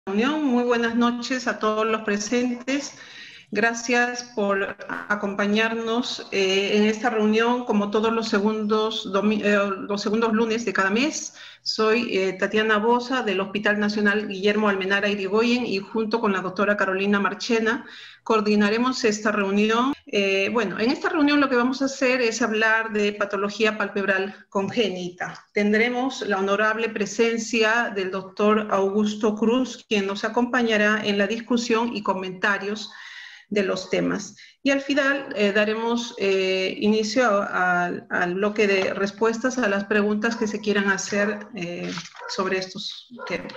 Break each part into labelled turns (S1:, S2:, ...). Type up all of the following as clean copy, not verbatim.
S1: reunión. Muy buenas noches a todos los presentes. Gracias por acompañarnos en esta reunión, como todos los segundos lunes de cada mes. Soy Tatiana Bosa, del Hospital Nacional Guillermo Almenara Irigoyen, y junto con la doctora Carolina Marchena coordinaremos esta reunión. Bueno, en esta reunión lo que vamos a hacer es hablar de patología palpebral congénita. Tendremos la honorable presencia del doctor Augusto Cruz, quien nos acompañará en la discusión y comentarios de los temas. Y al final daremos inicio al bloque de respuestas a las preguntas que se quieran hacer sobre estos temas.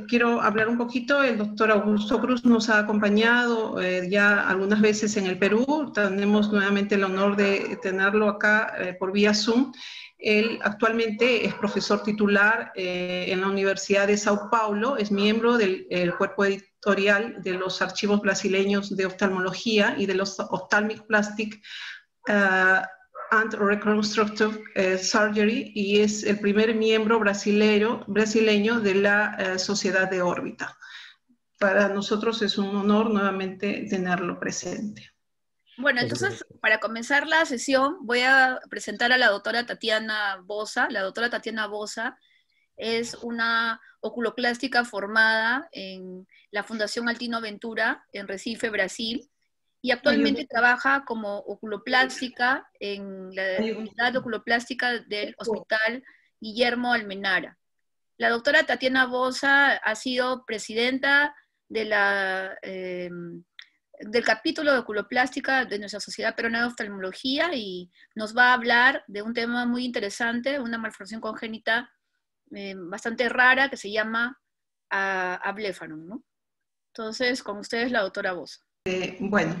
S1: Quiero hablar un poquito. El doctor Augusto Cruz nos ha acompañado ya algunas veces en el Perú. Tenemos nuevamente el honor de tenerlo acá por vía Zoom. Él actualmente es profesor titular en la Universidad de Sao Paulo, es miembro del cuerpo editorial de los archivos brasileños de oftalmología y de los Ophthalmic Plastic and Reconstructive Surgery, y es el primer miembro brasileño de la Sociedad de Órbita. Para nosotros es un honor nuevamente tenerlo presente.
S2: Bueno, entonces, para comenzar la sesión, voy a presentar a la doctora Tatiana Bosa. La doctora Tatiana Bosa es una oculoplástica formada en la Fundación Altino Ventura, en Recife, Brasil, y actualmente trabaja como oculoplástica en la unidad de oculoplástica del Hospital Guillermo Almenara. La doctora Tatiana Bosa ha sido presidenta de del capítulo de oculoplástica de nuestra Sociedad Peruana de Oftalmología, y nos va a hablar de un tema muy interesante, una malformación congénita bastante rara que se llama abléfaron, ¿no? Entonces, con ustedes la doctora Bosa.
S1: Bueno,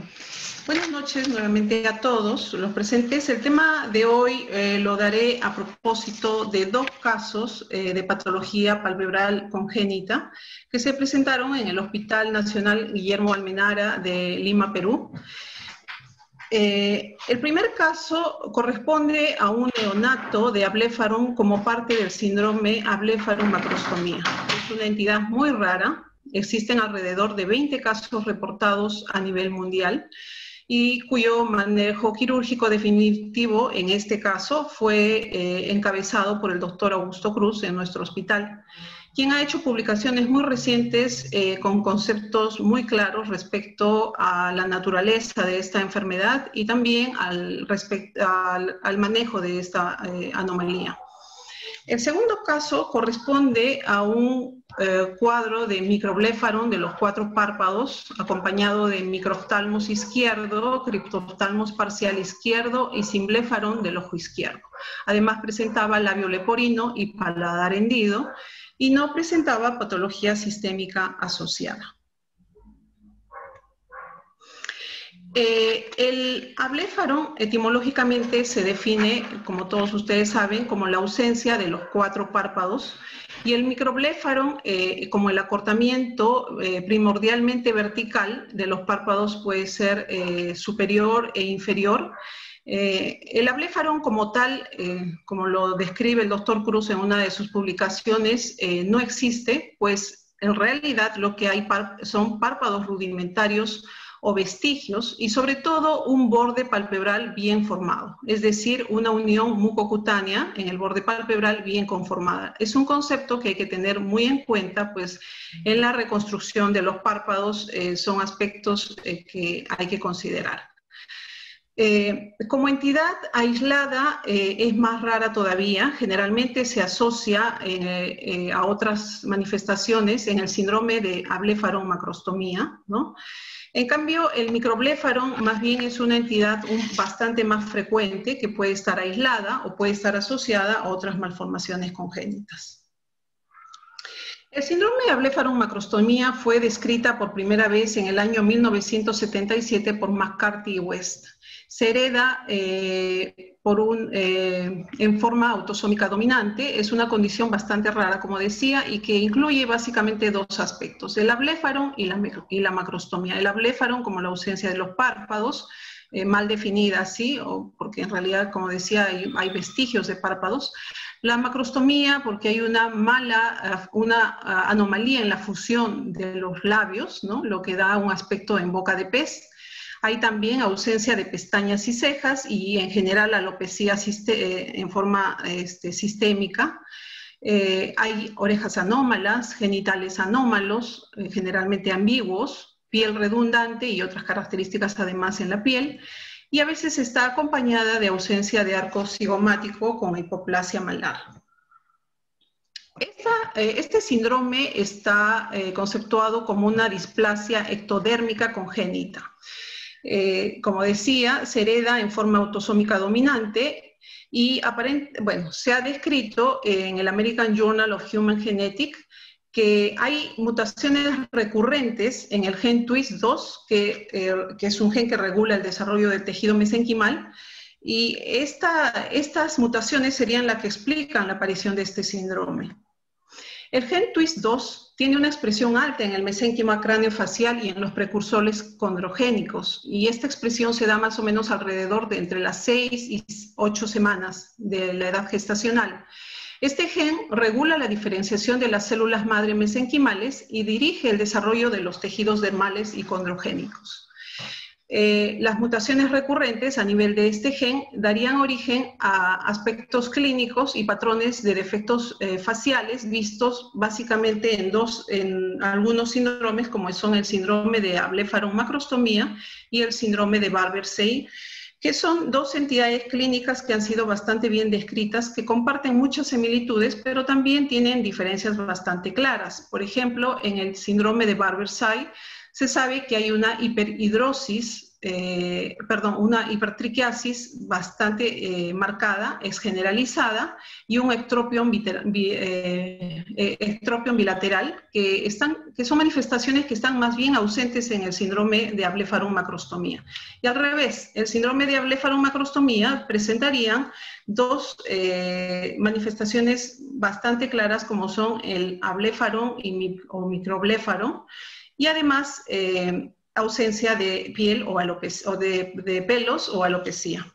S1: buenas noches nuevamente a todos los presentes. El tema de hoy lo daré a propósito de dos casos de patología palpebral congénita que se presentaron en el Hospital Nacional Guillermo Almenara de Lima, Perú. El primer caso corresponde a un neonato de abléfaron como parte del síndrome abléfaron-macrostomía. Es una entidad muy rara. Existen alrededor de 20 casos reportados a nivel mundial y cuyo manejo quirúrgico definitivo en este caso fue encabezado por el doctor Augusto Cruz en nuestro hospital, quien ha hecho publicaciones muy recientes con conceptos muy claros respecto a la naturaleza de esta enfermedad y también al manejo de esta anomalía. El segundo caso corresponde a un cuadro de microbléfaron de los 4 párpados, acompañado de microoftalmos izquierdo, criptoftalmos parcial izquierdo y simbléfaron del ojo izquierdo. Además presentaba labio leporino y paladar hendido y no presentaba patología sistémica asociada. El abléfaron etimológicamente se define, como todos ustedes saben, como la ausencia de los 4 párpados, y el microbléfaron como el acortamiento primordialmente vertical de los párpados puede ser superior e inferior. El abléfaron como tal, como lo describe el doctor Cruz en una de sus publicaciones, no existe, pues en realidad lo que hay son párpados rudimentarios o vestigios, y sobre todo un borde palpebral bien formado, es decir, una unión mucocutánea en el borde palpebral bien conformada. Es un concepto que hay que tener muy en cuenta, pues en la reconstrucción de los párpados son aspectos que hay que considerar. Como entidad aislada es más rara todavía, generalmente se asocia a otras manifestaciones en el síndrome de abléfaron-macrostomía, ¿no? En cambio, el microbléfaron más bien es una entidad bastante más frecuente que puede estar aislada o puede estar asociada a otras malformaciones congénitas. El síndrome de abléfaron-macrostomía fue descrita por primera vez en el año 1977 por McCarthy y West. Se hereda en forma autosómica dominante. Es una condición bastante rara, como decía, y que incluye básicamente 2 aspectos, el abléfaron y la macrostomía. El abléfaron como la ausencia de los párpados, mal definida, ¿sí? Porque en realidad, como decía, hay vestigios de párpados. La macrostomía, porque hay una anomalía en la fusión de los labios, ¿no? Lo que da un aspecto en boca de pez. Hay también ausencia de pestañas y cejas y en general alopecia en forma sistémica. Hay orejas anómalas, genitales anómalos, generalmente ambiguos, piel redundante y otras características además en la piel. Y a veces está acompañada de ausencia de arco cigomático con hipoplasia malar. Este síndrome está conceptuado como una displasia ectodérmica congénita. Como decía, se hereda en forma autosómica dominante y se ha descrito en el American Journal of Human Genetics que hay mutaciones recurrentes en el gen TWIS2, que es un gen que regula el desarrollo del tejido mesenquimal, y estas mutaciones serían las que explican la aparición de este síndrome. El gen TWIS2 tiene una expresión alta en el mesénquima craneofacial y en los precursores condrogénicos, y esta expresión se da más o menos alrededor de entre las 6 y 8 semanas de la edad gestacional. Este gen regula la diferenciación de las células madre mesenquimales y dirige el desarrollo de los tejidos dermales y condrogénicos. Las mutaciones recurrentes a nivel de este gen darían origen a aspectos clínicos y patrones de defectos faciales vistos básicamente en algunos síndromes, como son el síndrome de Ablepharon-macrostomía y el síndrome de Barber-Say, que son dos entidades clínicas que han sido bastante bien descritas, que comparten muchas similitudes, pero también tienen diferencias bastante claras. Por ejemplo, en el síndrome de Barber-Say se sabe que hay una una hipertriquiasis bastante marcada, es generalizada, y un ectropion bilateral, que son manifestaciones que están más bien ausentes en el síndrome de Ablepharon-macrostomía. Y al revés, el síndrome de Ablepharon-macrostomía presentarían dos manifestaciones bastante claras, como son el Ablepharon o microblepharon, y además ausencia de piel o de pelos o alopecia.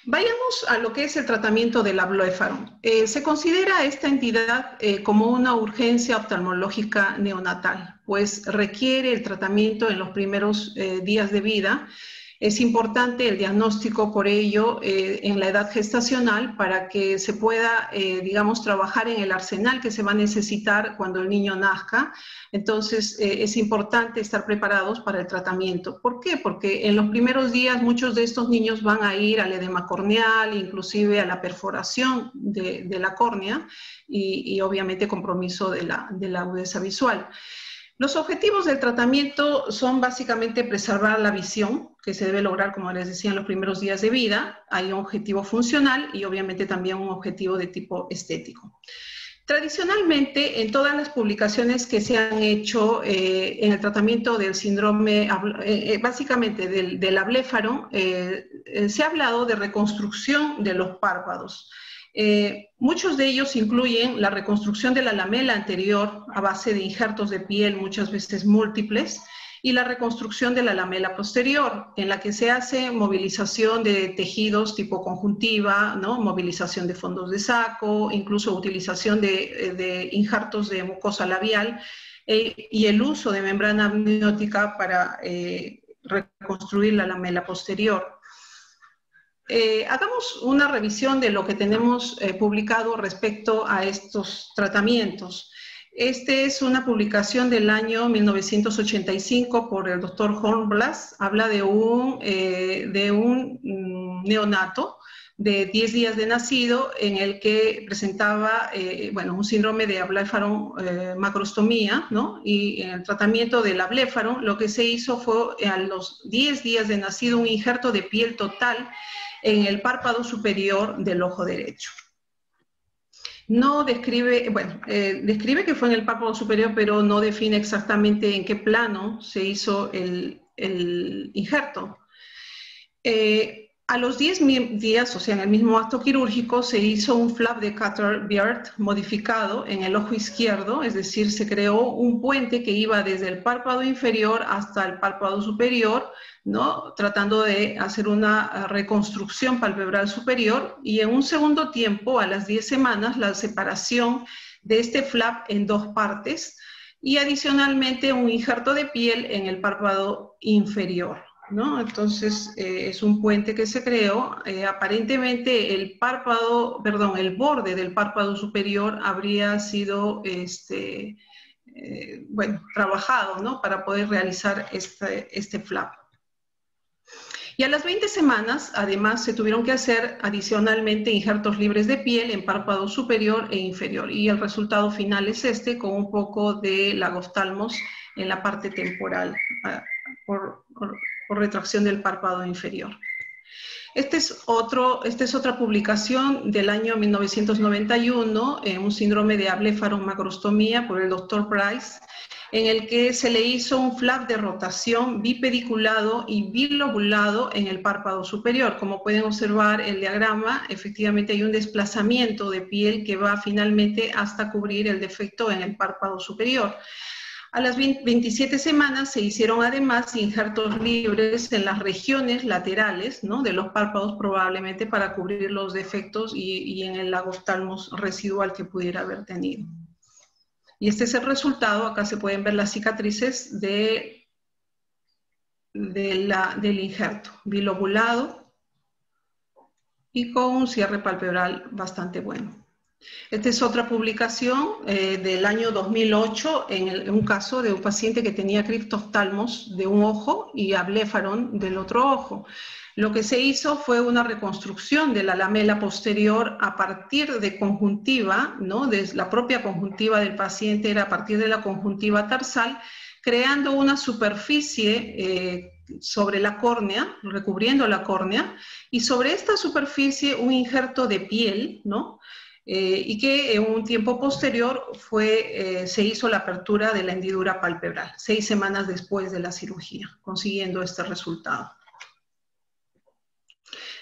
S1: Vayamos a lo que es el tratamiento del Ablepharon. Se considera esta entidad como una urgencia oftalmológica neonatal, pues requiere el tratamiento en los primeros días de vida. Es importante el diagnóstico por ello en la edad gestacional para que se pueda, trabajar en el arsenal que se va a necesitar cuando el niño nazca. Entonces, es importante estar preparados para el tratamiento. ¿Por qué? Porque en los primeros días muchos de estos niños van a ir al edema corneal, inclusive a la perforación de la córnea y obviamente compromiso de la agudeza visual. Los objetivos del tratamiento son básicamente preservar la visión, que se debe lograr, como les decía, en los primeros días de vida. Hay un objetivo funcional y obviamente también un objetivo de tipo estético. Tradicionalmente, en todas las publicaciones que se han hecho en el tratamiento del síndrome, básicamente del Ablepharon, se ha hablado de reconstrucción de los párpados. Muchos de ellos incluyen la reconstrucción de la lamela anterior a base de injertos de piel, muchas veces múltiples, y la reconstrucción de la lamela posterior, en la que se hace movilización de tejidos tipo conjuntiva, ¿no? Movilización de fondos de saco, incluso utilización de injertos de mucosa labial y el uso de membrana amniótica para reconstruir la lamela posterior. Hagamos una revisión de lo que tenemos publicado respecto a estos tratamientos. Esta es una publicación del año 1985 por el doctor Hornblas. Habla de un neonato de 10 días de nacido en el que presentaba un síndrome de Ablepharon-macrostomía, ¿no? Y en el tratamiento del Ablepharon lo que se hizo fue a los 10 días de nacido un injerto de piel total en el párpado superior del ojo derecho. No describe, describe que fue en el párpado superior, pero no define exactamente en qué plano se hizo el injerto. A los 10 días, o sea, en el mismo acto quirúrgico, se hizo un flap de Cutter-Beard modificado en el ojo izquierdo, es decir, se creó un puente que iba desde el párpado inferior hasta el párpado superior, ¿no? Tratando de hacer una reconstrucción palpebral superior, y en un segundo tiempo, a las 10 semanas, la separación de este flap en dos partes, y adicionalmente un injerto de piel en el párpado inferior, ¿no? Entonces, es un puente que se creó. Aparentemente el borde del párpado superior habría sido bueno, trabajado, ¿no? Para poder realizar este flap. Y a las 20 semanas, además, se tuvieron que hacer adicionalmente injertos libres de piel en párpado superior e inferior. Y el resultado final es este, con un poco de lagostalmos en la parte temporal, por retracción del párpado inferior. Esta es otra publicación del año 1991, un síndrome de ablefaron-macrostomía por el Dr. Price, en el que se le hizo un flap de rotación bipediculado y bilobulado en el párpado superior. Como pueden observar en el diagrama, efectivamente hay un desplazamiento de piel que va finalmente hasta cubrir el defecto en el párpado superior. A las 27 semanas se hicieron además injertos libres en las regiones laterales, ¿no?, de los párpados, probablemente para cubrir los defectos y en el lagostalmos residual que pudiera haber tenido. Y este es el resultado. Acá se pueden ver las cicatrices del injerto, bilobulado y con un cierre palpebral bastante bueno. Esta es otra publicación del año 2008, en un caso de un paciente que tenía criptoftalmos de un ojo y ablefaron del otro ojo. Lo que se hizo fue una reconstrucción de la lamela posterior a partir de conjuntiva, ¿no? De la propia conjuntiva del paciente, era a partir de la conjuntiva tarsal, creando una superficie sobre la córnea, recubriendo la córnea, y sobre esta superficie un injerto de piel, ¿no? Y que en un tiempo posterior se hizo la apertura de la hendidura palpebral, 6 semanas después de la cirugía, consiguiendo este resultado.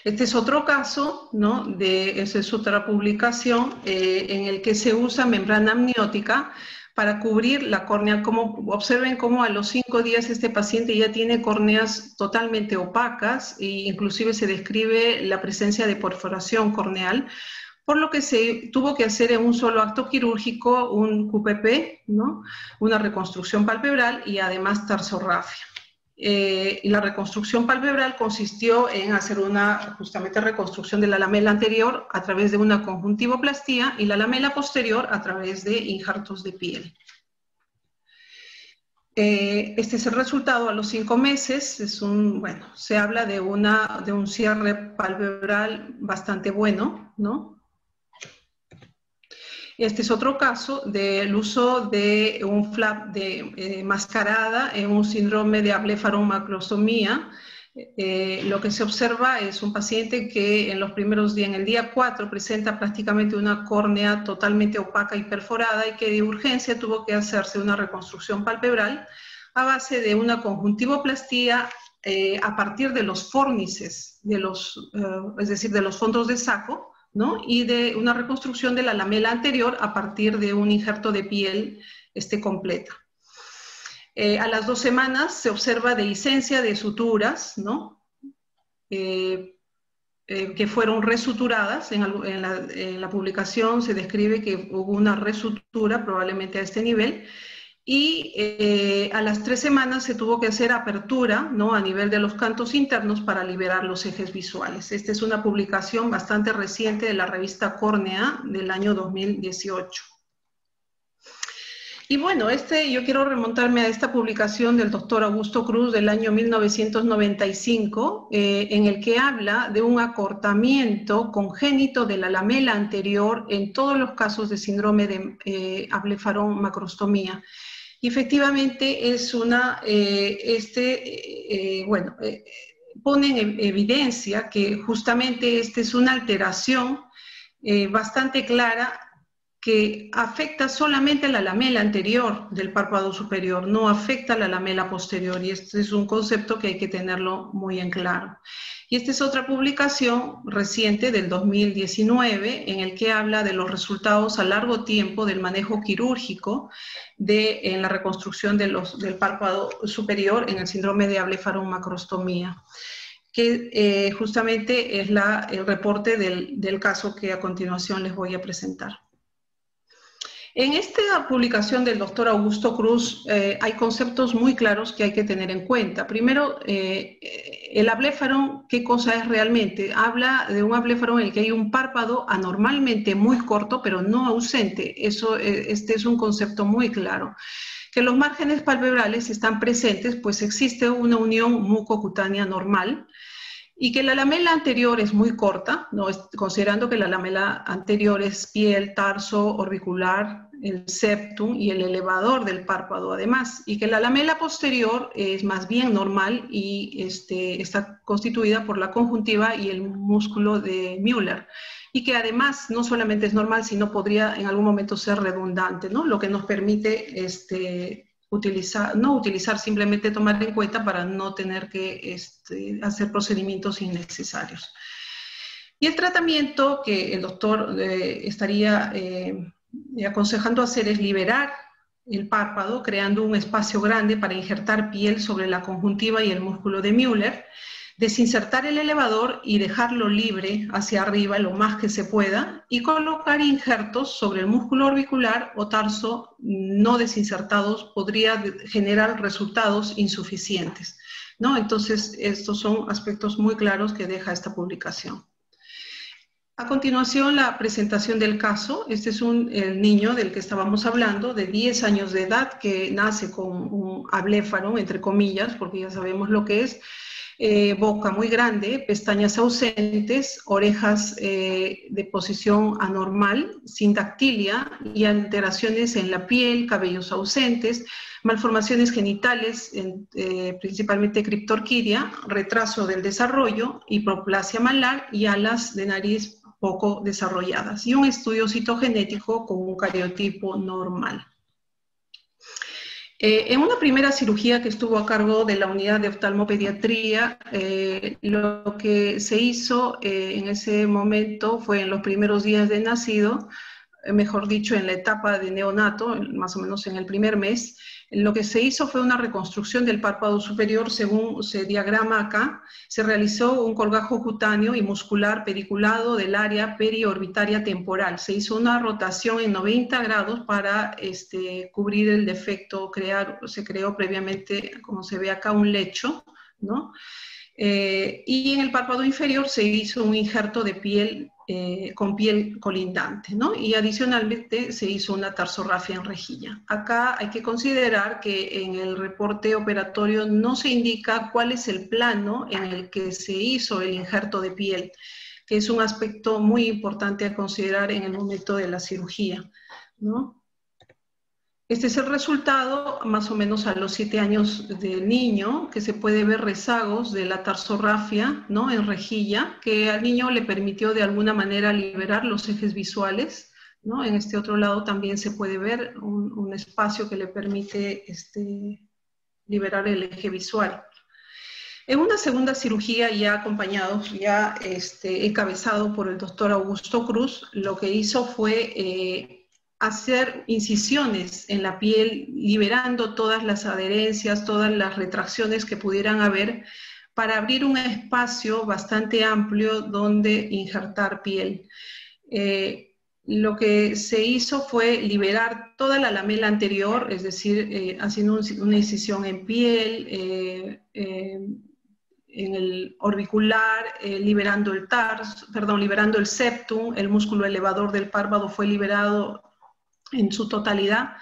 S1: Este es otro caso, ¿no? Esa es otra publicación en el que se usa membrana amniótica para cubrir la córnea. Observen cómo a los 5 días este paciente ya tiene córneas totalmente opacas, e inclusive se describe la presencia de perforación corneal, por lo que se tuvo que hacer en un solo acto quirúrgico un QPP, ¿no?, una reconstrucción palpebral y además tarsorrafia. Y la reconstrucción palpebral consistió en hacer justamente reconstrucción de la lamela anterior a través de una conjuntivoplastía y la lamela posterior a través de injertos de piel. Este es el resultado a los 5 meses. Se habla de un cierre palpebral bastante bueno, ¿no? Este es otro caso del uso de un flap de mascarada en un síndrome de ablefaron-macrostomía. Lo que se observa es un paciente que en los primeros días, en el día 4, presenta prácticamente una córnea totalmente opaca y perforada, y que de urgencia tuvo que hacerse una reconstrucción palpebral a base de una conjuntivoplastía a partir de los fórnices, es decir, de los fondos de saco, ¿no?, y de una reconstrucción de la lamela anterior a partir de un injerto de piel completa. A las 2 semanas se observa dehiscencia de suturas, ¿no?, que fueron resuturadas. En la publicación se describe que hubo una resutura, probablemente a este nivel, y a las 3 semanas se tuvo que hacer apertura, ¿no?, a nivel de los cantos internos para liberar los ejes visuales. Esta es una publicación bastante reciente de la revista Córnea del año 2018. Y bueno, yo quiero remontarme a esta publicación del doctor Augusto Cruz del año 1995, en el que habla de un acortamiento congénito de la lamela anterior en todos los casos de síndrome de ablefaron-macrostomía. Y efectivamente es pone en evidencia que justamente esta es una alteración bastante clara que afecta solamente la lamela anterior del párpado superior, no afecta la lamela posterior, y este es un concepto que hay que tenerlo muy en claro. Y esta es otra publicación reciente del 2019 en el que habla de los resultados a largo tiempo del manejo quirúrgico en la reconstrucción del párpado superior en el síndrome de blefaromacriostomía, que justamente es el reporte del caso que a continuación les voy a presentar. En esta publicación del doctor Augusto Cruz hay conceptos muy claros que hay que tener en cuenta. Primero, el abléfaro, ¿qué cosa es realmente? Habla de un abléfaro en el que hay un párpado anormalmente muy corto, pero no ausente. Este es un concepto muy claro. Que los márgenes palpebrales están presentes, pues existe una unión mucocutánea normal, y que la lamela anterior es muy corta, ¿no? Considerando que la lamela anterior es piel, tarso, orbicular, el septum y el elevador del párpado además, y que la lamela posterior es más bien normal y está constituida por la conjuntiva y el músculo de Müller, y que además no solamente es normal, sino podría en algún momento ser redundante, ¿no? Lo que nos permite no utilizar, simplemente tomar en cuenta para no tener que hacer procedimientos innecesarios. Y el tratamiento que el doctor estaría aconsejando hacer es liberar el párpado, creando un espacio grande para injertar piel sobre la conjuntiva y el músculo de Müller, desinsertar el elevador y dejarlo libre hacia arriba lo más que se pueda, y colocar injertos sobre el músculo orbicular o tarso no desinsertados podría generar resultados insuficientes, ¿no? Entonces, estos son aspectos muy claros que deja esta publicación. A continuación, la presentación del caso. Este es el niño del que estábamos hablando, de 10 años de edad, que nace con un abléfaro, entre comillas, porque ya sabemos lo que es. Boca muy grande, pestañas ausentes, orejas de posición anormal, sin dactilia y alteraciones en la piel, cabellos ausentes, malformaciones genitales, principalmente criptorquidia, retraso del desarrollo, hipoplasia malar y alas de nariz poco desarrolladas, y un estudio citogenético con un cariotipo normal. En una primera cirugía que estuvo a cargo de la unidad de oftalmopediatría, lo que se hizo en ese momento fue en los primeros días de nacido, mejor dicho, en la etapa de neonato, más o menos en el primer mes. Lo que se hizo fue una reconstrucción del párpado superior, según se diagrama acá. Se realizó un colgajo cutáneo y muscular pediculado del área periorbitaria temporal. Se hizo una rotación en 90 grados para cubrir el defecto. Se creó previamente, como se ve acá, un lecho, ¿no? Y en el párpado inferior se hizo un injerto de piel con piel colindante, ¿no? Y adicionalmente se hizo una tarsorrafia en rejilla. Acá hay que considerar que en el reporte operatorio no se indica cuál es el plano en el que se hizo el injerto de piel, que es un aspecto muy importante a considerar en el momento de la cirugía, ¿no? Este es el resultado, más o menos a los 7 años del niño, que se puede ver rezagos de la tarsorrafia, ¿no? En rejilla, que al niño le permitió de alguna manera liberar los ejes visuales, ¿no? En este otro lado también se puede ver un espacio que le permite liberar el eje visual. En una segunda cirugía ya acompañado, encabezado por el doctor Augusto Cruz, lo que hizo fue hacer incisiones en la piel, liberando todas las adherencias, todas las retracciones que pudieran haber, para abrir un espacio bastante amplio donde injertar piel. Lo que se hizo fue liberar toda la lamela anterior, es decir, haciendo una incisión en piel, en el orbicular, liberando el septum, el músculo elevador del párpado fue liberado en su totalidad,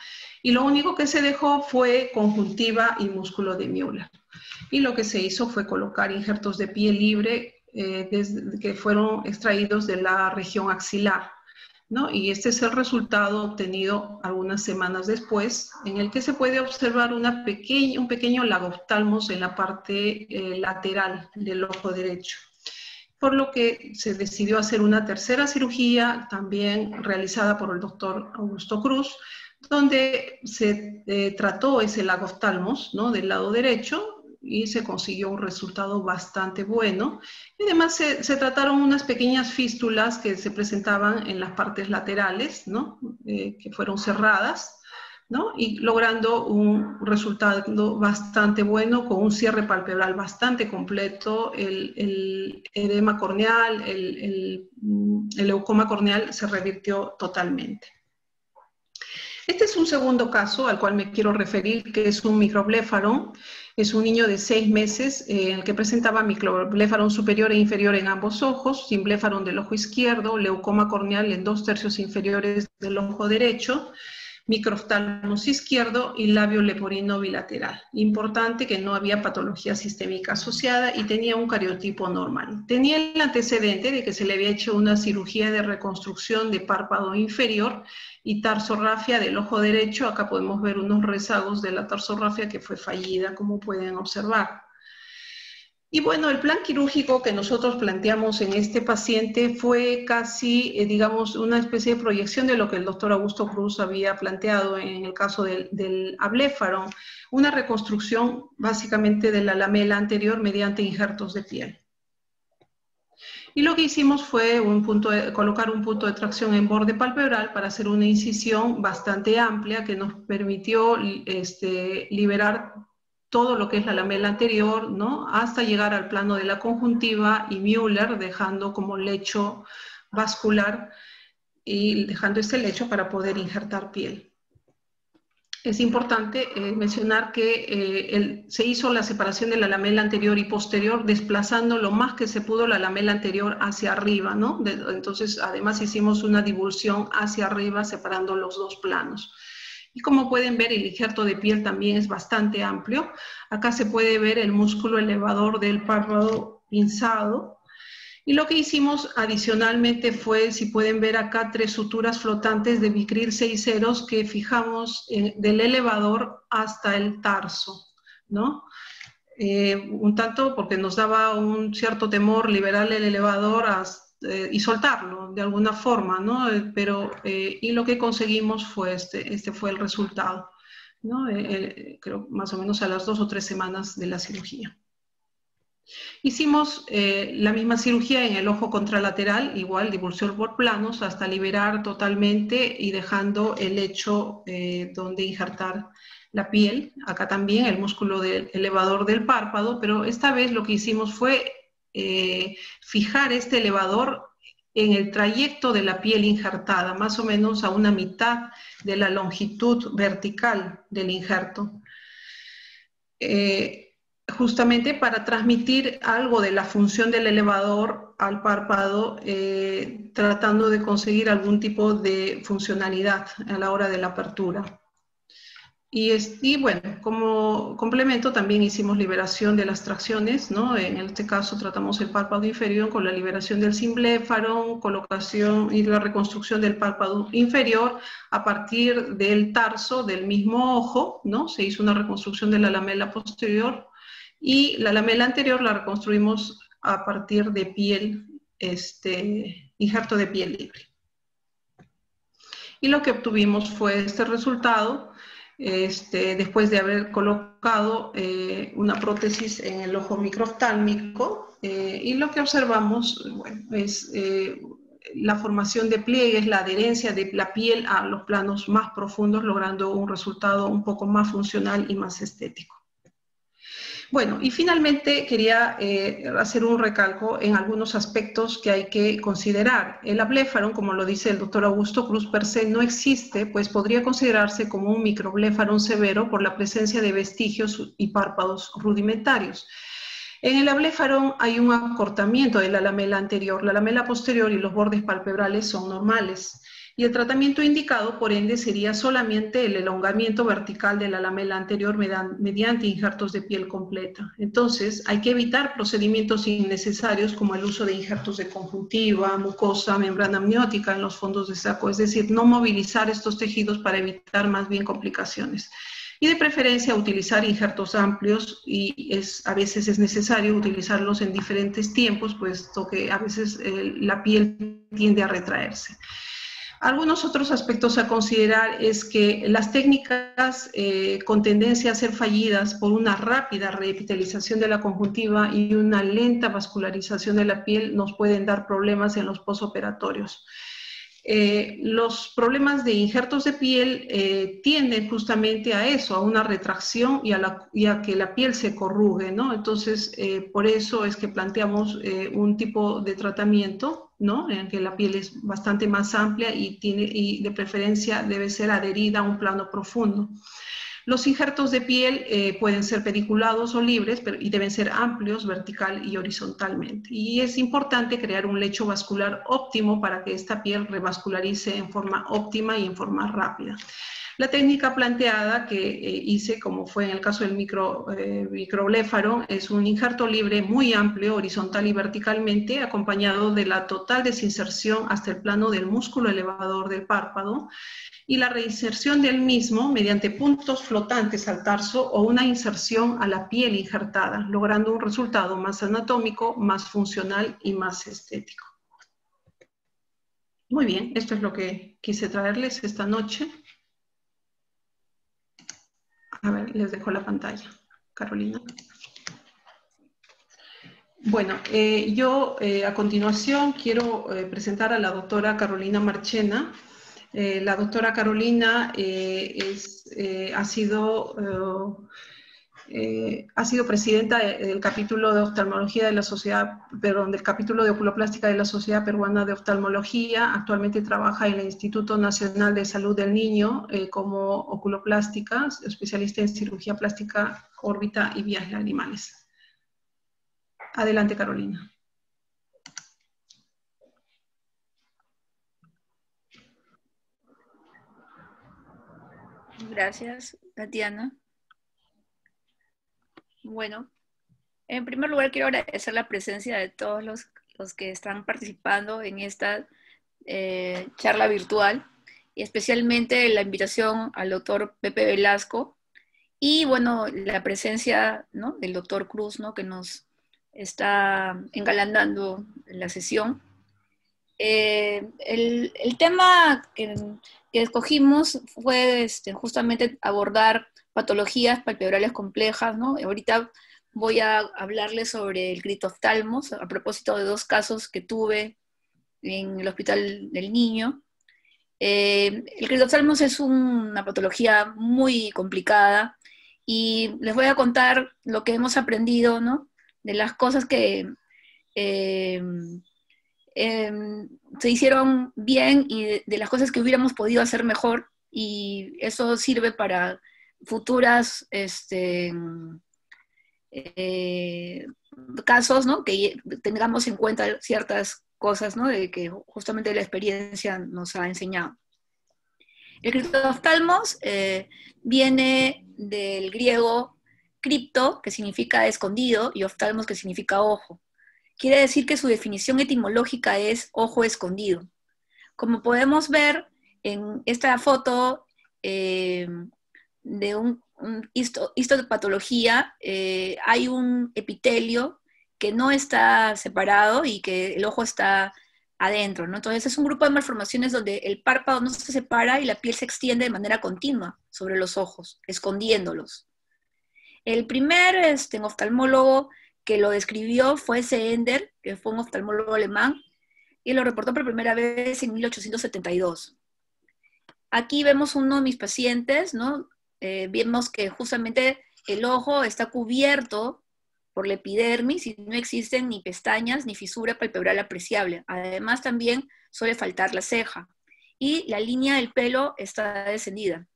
S1: y lo único que se dejó fue conjuntiva y músculo de Müller. Y lo que se hizo fue colocar injertos de piel libre que fueron extraídos de la región axilar, ¿no? Y este es el resultado obtenido algunas semanas después, en el que se puede observar un pequeño lagoftalmos en la parte lateral del ojo derecho. por lo que se decidió hacer una tercera cirugía, también realizada por el doctor Augusto Cruz, donde se trató ese lagoftalmos, ¿no?, del lado derecho, y se consiguió un resultado bastante bueno. Y además se trataron unas pequeñas fístulas que se presentaban en las partes laterales, ¿no?, que fueron cerradas, ¿no?, y logrando un resultado bastante bueno, con un cierre palpebral bastante completo. El edema corneal, el leucoma corneal se revirtió totalmente. Este es un segundo caso al cual me quiero referir, que es un microbléfaro. Es un niño de 6 meses el que presentaba microbléfaro superior e inferior en ambos ojos, simbléfaro del ojo izquierdo, leucoma corneal en 2/3 inferiores del ojo derecho, microftalmos izquierdo y labio leporino bilateral. Importante que no había patología sistémica asociada y tenía un cariotipo normal. Tenía el antecedente de que se le había hecho una cirugía de reconstrucción de párpado inferior y tarsorrafia del ojo derecho. Acá podemos ver unos rezagos de la tarsorrafia que fue fallida, como pueden observar. Y bueno, el plan quirúrgico que nosotros planteamos en este paciente fue casi, digamos, una especie de proyección de lo que el doctor Augusto Cruz había planteado en el caso del abléfaro, una reconstrucción básicamente de la lamela anterior mediante injertos de piel. Y lo que hicimos fue colocar un punto de tracción en borde palpebral para hacer una incisión bastante amplia que nos permitió liberar todo lo que es la lamela anterior, ¿no?, hasta llegar al plano de la conjuntiva y Müller, dejando como lecho vascular y dejando este lecho para poder injertar piel. Es importante mencionar que se hizo la separación de la lamela anterior y posterior, desplazando lo más que se pudo la lamela anterior hacia arriba, ¿no? Entonces, además hicimos una divulsión hacia arriba, separando los dos planos. Y como pueden ver, el injerto de piel también es bastante amplio. Acá se puede ver el músculo elevador del párpado pinzado. Y lo que hicimos adicionalmente fue, si pueden ver acá, 3 suturas flotantes de Vicryl 6 ceros que fijamos del elevador hasta el tarso, ¿no? Un tanto porque nos daba un cierto temor liberar el elevador y soltarlo de alguna forma, ¿no? Y lo que conseguimos fue este fue el resultado, ¿no? Creo más o menos a las 2 o 3 semanas de la cirugía. Hicimos la misma cirugía en el ojo contralateral, igual divulsión por planos, hasta liberar totalmente y dejando el lecho donde injertar la piel. Acá también el músculo elevador del párpado, pero esta vez lo que hicimos fue fijar este elevador en el trayecto de la piel injertada, más o menos a una mitad de la longitud vertical del injerto. Justamente para transmitir algo de la función del elevador al párpado, tratando de conseguir algún tipo de funcionalidad a la hora de la apertura. Y bueno, como complemento también hicimos liberación de las tracciones, ¿no? En este caso tratamos el párpado inferior con la liberación del simbléfaro, colocación y la reconstrucción del párpado inferior a partir del tarso del mismo ojo, ¿no? Se hizo una reconstrucción de la lamela posterior y la lamela anterior la reconstruimos a partir de piel, injerto de piel libre. Y lo que obtuvimos fue este resultado. Después de haber colocado una prótesis en el ojo microftálmico, y lo que observamos, bueno, es la formación de pliegues, la adherencia de la piel a los planos más profundos, logrando un resultado un poco más funcional y más estético. Bueno, y finalmente quería hacer un recalco en algunos aspectos que hay que considerar. El abléfaro, como lo dice el doctor Augusto Cruz, per se no existe, pues podría considerarse como un microbléfaro severo por la presencia de vestigios y párpados rudimentarios. En el abléfaro hay un acortamiento de la lamela anterior, la lamela posterior y los bordes palpebrales son normales. Y el tratamiento indicado, por ende, sería solamente el elongamiento vertical de la lamela anterior mediante injertos de piel completa. Entonces, hay que evitar procedimientos innecesarios como el uso de injertos de conjuntiva, mucosa, membrana amniótica en los fondos de saco, es decir, no movilizar estos tejidos para evitar más bien complicaciones. Y de preferencia utilizar injertos amplios, y a veces es necesario utilizarlos en diferentes tiempos, puesto que a veces la piel tiende a retraerse. Algunos otros aspectos a considerar es que las técnicas con tendencia a ser fallidas por una rápida reepitelización de la conjuntiva y una lenta vascularización de la piel nos pueden dar problemas en los posoperatorios. Los problemas de injertos de piel tienden justamente a eso, a una retracción y a que la piel se corrugue, ¿no? Entonces, por eso es que planteamos un tipo de tratamiento, ¿no? En que la piel es bastante más amplia y de preferencia debe ser adherida a un plano profundo. Los injertos de piel pueden ser pediculados o libres, y deben ser amplios vertical y horizontalmente. Y es importante crear un lecho vascular óptimo para que esta piel revascularice en forma óptima y en forma rápida. La técnica planteada que hice, como fue en el caso del microbléfaro, es un injerto libre muy amplio, horizontal y verticalmente, acompañado de la total desinserción hasta el plano del músculo elevador del párpado, y la reinserción del mismo mediante puntos flotantes al tarso o una inserción a la piel injertada, logrando un resultado más anatómico, más funcional y más estético. Muy bien, esto es lo que quise traerles esta noche. A ver, les dejo la pantalla. Carolina. Bueno, yo a continuación quiero presentar a la doctora Carolina Marchena. La doctora Carolina ha sido presidenta del capítulo de oftalmología de la Sociedad, perdón, del capítulo de oculoplástica de la Sociedad Peruana de Oftalmología. Actualmente trabaja en el Instituto Nacional de Salud del Niño como oculoplástica, especialista en cirugía plástica, órbita y vías lagrimales. Adelante, Carolina.
S2: Gracias, Tatiana. Bueno, en primer lugar quiero agradecer la presencia de todos los que están participando en esta charla virtual, y especialmente la invitación al doctor Pepe Velasco, y bueno, la presencia, ¿no?, del doctor Cruz, ¿no?, que nos está engalanando la sesión. El tema que escogimos fue justamente abordar patologías palpebrales complejas, ¿no? Ahorita voy a hablarles sobre el critoftalmos, a propósito de dos casos que tuve en el Hospital del Niño. El critoftalmos es una patología muy complicada, y les voy a contar lo que hemos aprendido, ¿no?, de las cosas que se hicieron bien y de las cosas que hubiéramos podido hacer mejor, y eso sirve para futuras casos, ¿no?, que tengamos en cuenta ciertas cosas, ¿no?, de que justamente la experiencia nos ha enseñado. El critoftalmos viene del griego cripto, que significa escondido, y oftalmos, que significa ojo. Quiere decir que su definición etimológica es ojo escondido. Como podemos ver en esta foto de un histopatología, hay un epitelio que no está separado y que el ojo está adentro, ¿no? Entonces es un grupo de malformaciones donde el párpado no se separa y la piel se extiende de manera continua sobre los ojos, escondiéndolos. El primer oftalmólogo que lo describió fue Seender, que fue un oftalmólogo alemán, y lo reportó por primera vez en 1872. Aquí vemos uno de mis pacientes, ¿no? Vemos que justamente el ojo está cubierto por la epidermis y no existen ni pestañas ni fisura palpebral apreciable. Además, también suele faltar la ceja, y la línea del pelo está descendida.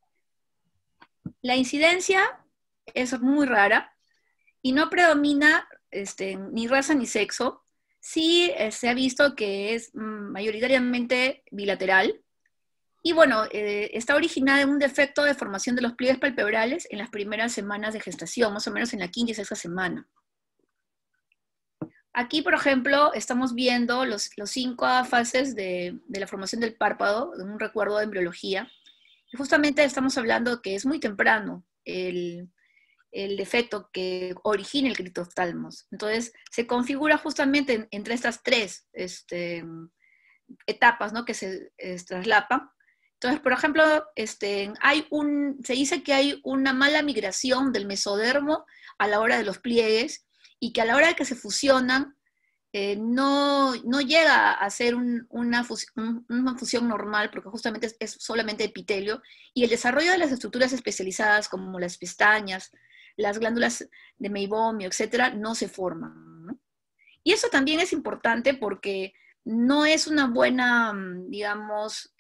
S2: La incidencia es muy rara y no predomina ni raza ni sexo. Sí se ha visto que es mayoritariamente bilateral, y bueno, está originada en un defecto de formación de los pliegues palpebrales en las primeras semanas de gestación, más o menos en la 5ª y 6ª semana. Aquí, por ejemplo, estamos viendo los 5 fases de la formación del párpado, de un recuerdo de embriología, y justamente estamos hablando que es muy temprano, el defecto que origina el criptoftalmos. Entonces, se configura justamente entre estas tres etapas, ¿no?, que se traslapan. Entonces, por ejemplo, se dice que hay una mala migración del mesodermo a la hora de los pliegues, y que a la hora de que se fusionan, no llega a ser una fusión normal, porque justamente es solamente epitelio, y el desarrollo de las estructuras especializadas, como las pestañas, las glándulas de meibomio, etcétera, no se forman, ¿no? Y eso también es importante porque no es una buena, digamos,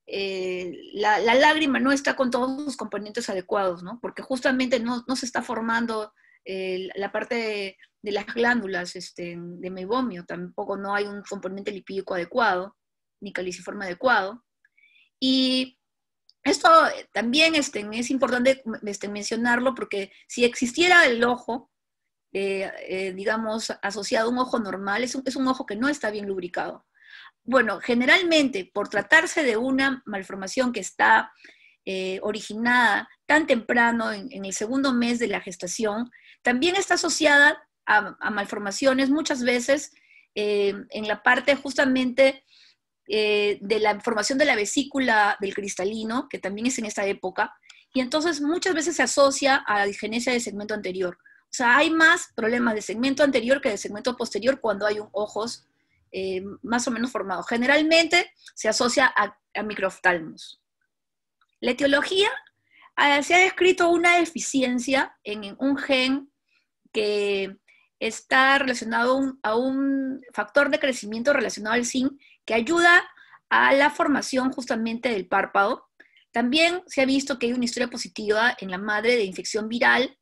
S2: la lágrima no está con todos sus componentes adecuados, ¿no? Porque justamente no se está formando la parte de las glándulas de meibomio, tampoco no hay un componente lipídico adecuado, ni caliciforme adecuado. Y esto también es importante mencionarlo, porque si existiera el ojo, digamos, asociado a un ojo normal, es un ojo que no está bien lubricado. Bueno, generalmente, por tratarse de una malformación que está originada tan temprano, en el segundo mes de la gestación, también está asociada a malformaciones muchas veces en la parte justamente de la formación de la vesícula del cristalino, que también es en esta época, y entonces muchas veces se asocia a la disgenesia del segmento anterior. O sea, hay más problemas de segmento anterior que de segmento posterior cuando hay ojos más o menos formados. Generalmente se asocia a microftalmos. La etiología, se ha descrito una deficiencia en un gen que está relacionado a un factor de crecimiento relacionado al zinc, que ayuda a la formación justamente del párpado. También se ha visto que hay una historia positiva en la madre de infección viral.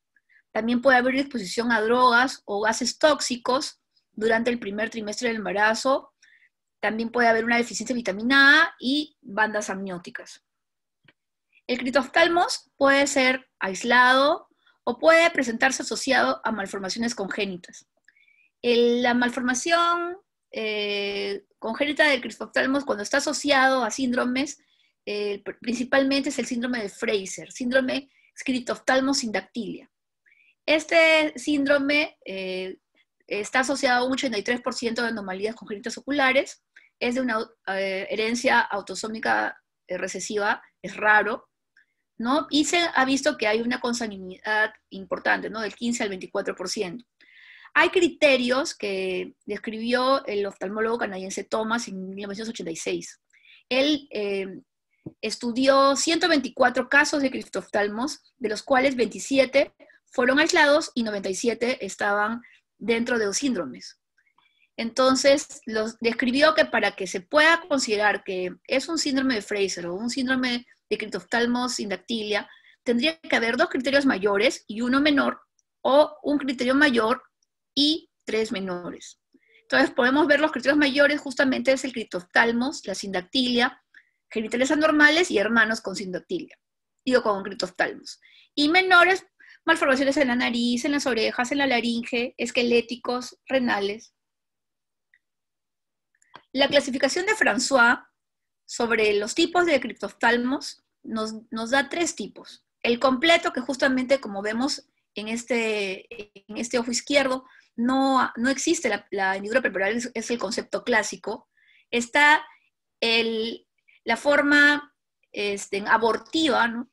S2: También puede haber exposición a drogas o gases tóxicos durante el primer trimestre del embarazo. También puede haber una deficiencia de vitamina A y bandas amnióticas. El criptoftalmos puede ser aislado o puede presentarse asociado a malformaciones congénitas. La malformación congénita del criptoftalmos, cuando está asociado a síndromes, principalmente es el síndrome de Fraser, síndrome criptoftalmos sindactilia. Este síndrome está asociado a un 83% de anomalías congénitas oculares, es de una herencia autosómica recesiva, es raro, ¿no? Y se ha visto que hay una consanguinidad importante, ¿no?, del 15 al 24%. Hay criterios que describió el oftalmólogo canadiense Thomas en 1986. Él estudió 124 casos de criptoftalmos, de los cuales 27 fueron aislados y 97 estaban dentro de los síndromes. Entonces, describió que para que se pueda considerar que es un síndrome de Fraser o un síndrome de criptoftalmos sindactilia, tendría que haber 2 criterios mayores y 1 menor, o un criterio mayor y 3 menores. Entonces podemos ver los criterios mayores, justamente es el criptoftalmos, la sindactilia, genitales anormales y hermanos con sindactilia, digo con criptoftalmos. Y menores, malformaciones en la nariz, en las orejas, en la laringe, esqueléticos, renales. La clasificación de François sobre los tipos de criptoftalmos nos da 3 tipos. El completo, que justamente como vemos en este ojo izquierdo, no existe la hendidura prepural, es el concepto clásico. Está la forma abortiva, ¿no?,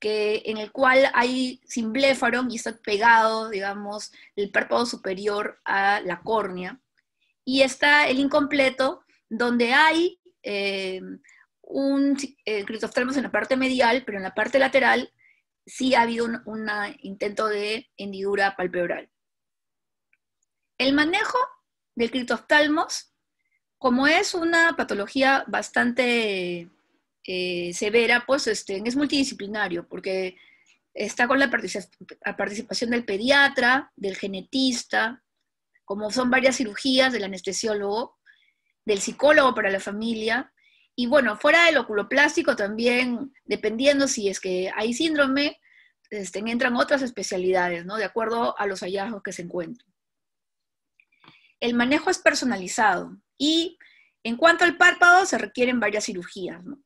S2: en el cual hay simbléfaro y está pegado, digamos, el párpado superior a la córnea. Y está el incompleto, donde hay un criptoftalmos en la parte medial, pero en la parte lateral sí ha habido un intento de hendidura palpeoral. El manejo del criptoftalmos, como es una patología bastante severa, pues es multidisciplinario, porque está con la participación del pediatra, del genetista, como son varias cirugías, del anestesiólogo, del psicólogo para la familia, y bueno, fuera del oculoplástico también, dependiendo si es que hay síndrome, entran otras especialidades, ¿no?, de acuerdo a los hallazgos que se encuentran. El manejo es personalizado, y en cuanto al párpado, se requieren varias cirugías, ¿no?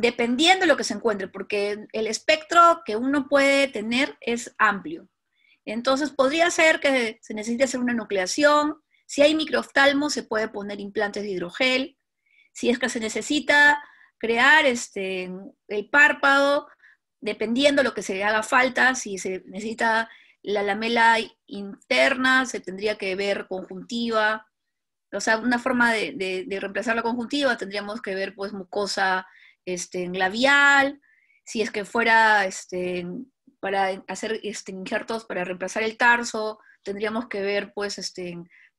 S2: dependiendo de lo que se encuentre, porque el espectro que uno puede tener es amplio. Entonces podría ser que se necesite hacer una nucleación. Si hay microoftalmo, se puede poner implantes de hidrogel. Si es que se necesita crear el párpado, dependiendo de lo que se haga falta, si se necesita la lamela interna, se tendría que ver conjuntiva. O sea, una forma de reemplazar la conjuntiva, tendríamos que ver pues mucosa labial. Si es que fuera para hacer injertos para reemplazar el tarso, tendríamos que ver pues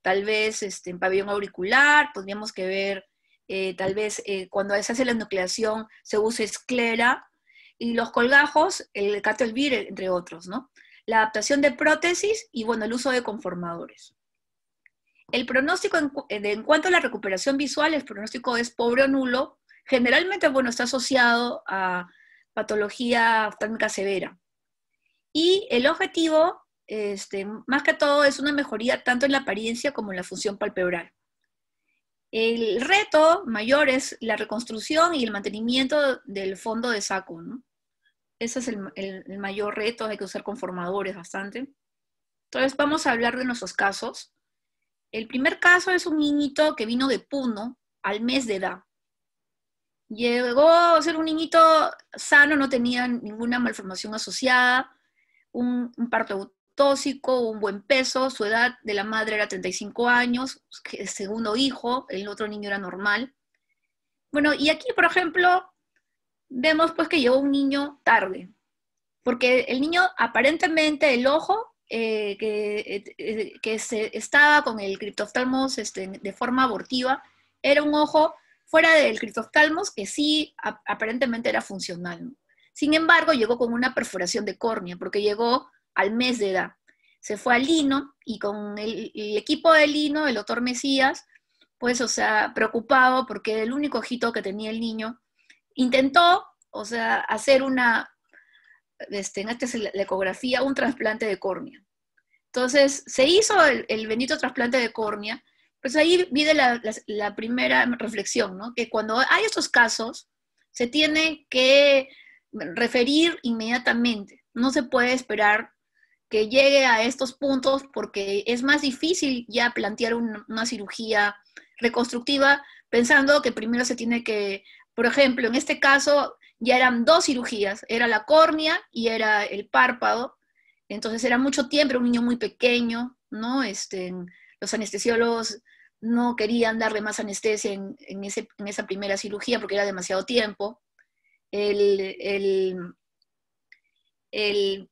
S2: tal vez en pabellón auricular, tendríamos que ver tal vez cuando se hace la nucleación se usa esclera, y los colgajos, el Catelvir, entre otros, ¿no? La adaptación de prótesis y, bueno, el uso de conformadores. El pronóstico en cuanto a la recuperación visual, el pronóstico es pobre o nulo. Generalmente, bueno, está asociado a patología oftálmica severa. Y el objetivo, más que todo, es una mejoría tanto en la apariencia como en la función palpebral. El reto mayor es la reconstrucción y el mantenimiento del fondo de saco, ¿no? Ese es el mayor reto, hay que usar conformadores bastante. Entonces vamos a hablar de nuestros casos. El primer caso es un niñito que vino de Puno al mes de edad. Llegó a ser un niñito sano, no tenía ninguna malformación asociada, un parto tóxico, un buen peso, su edad de la madre era 35 años, el segundo hijo, el otro niño era normal. Bueno, y aquí, por ejemplo, vemos pues que llegó un niño tarde, porque el niño aparentemente el ojo que estaba con el criptoftalmos de forma abortiva, era un ojo fuera del criptoftalmos que sí aparentemente era funcional, ¿no? Sin embargo, llegó con una perforación de córnea, porque llegó al mes de edad. Se fue al Lino, y con el equipo de Lino, el doctor Mesías, pues, o sea, preocupado, porque el único ojito que tenía el niño, intentó, o sea, hacer antes la ecografía, un trasplante de córnea. Entonces, se hizo el bendito trasplante de córnea, pues ahí viene la primera reflexión, ¿no? Que cuando hay estos casos, se tiene que referir inmediatamente. No se puede esperar que llegue a estos puntos, porque es más difícil ya plantear una cirugía reconstructiva pensando que primero se tiene que, por ejemplo, en este caso ya eran 2 cirugías, era la córnea y era el párpado, entonces era mucho tiempo, era un niño muy pequeño, ¿no? Los anestesiólogos no querían darle más anestesia en esa primera cirugía porque era demasiado tiempo. El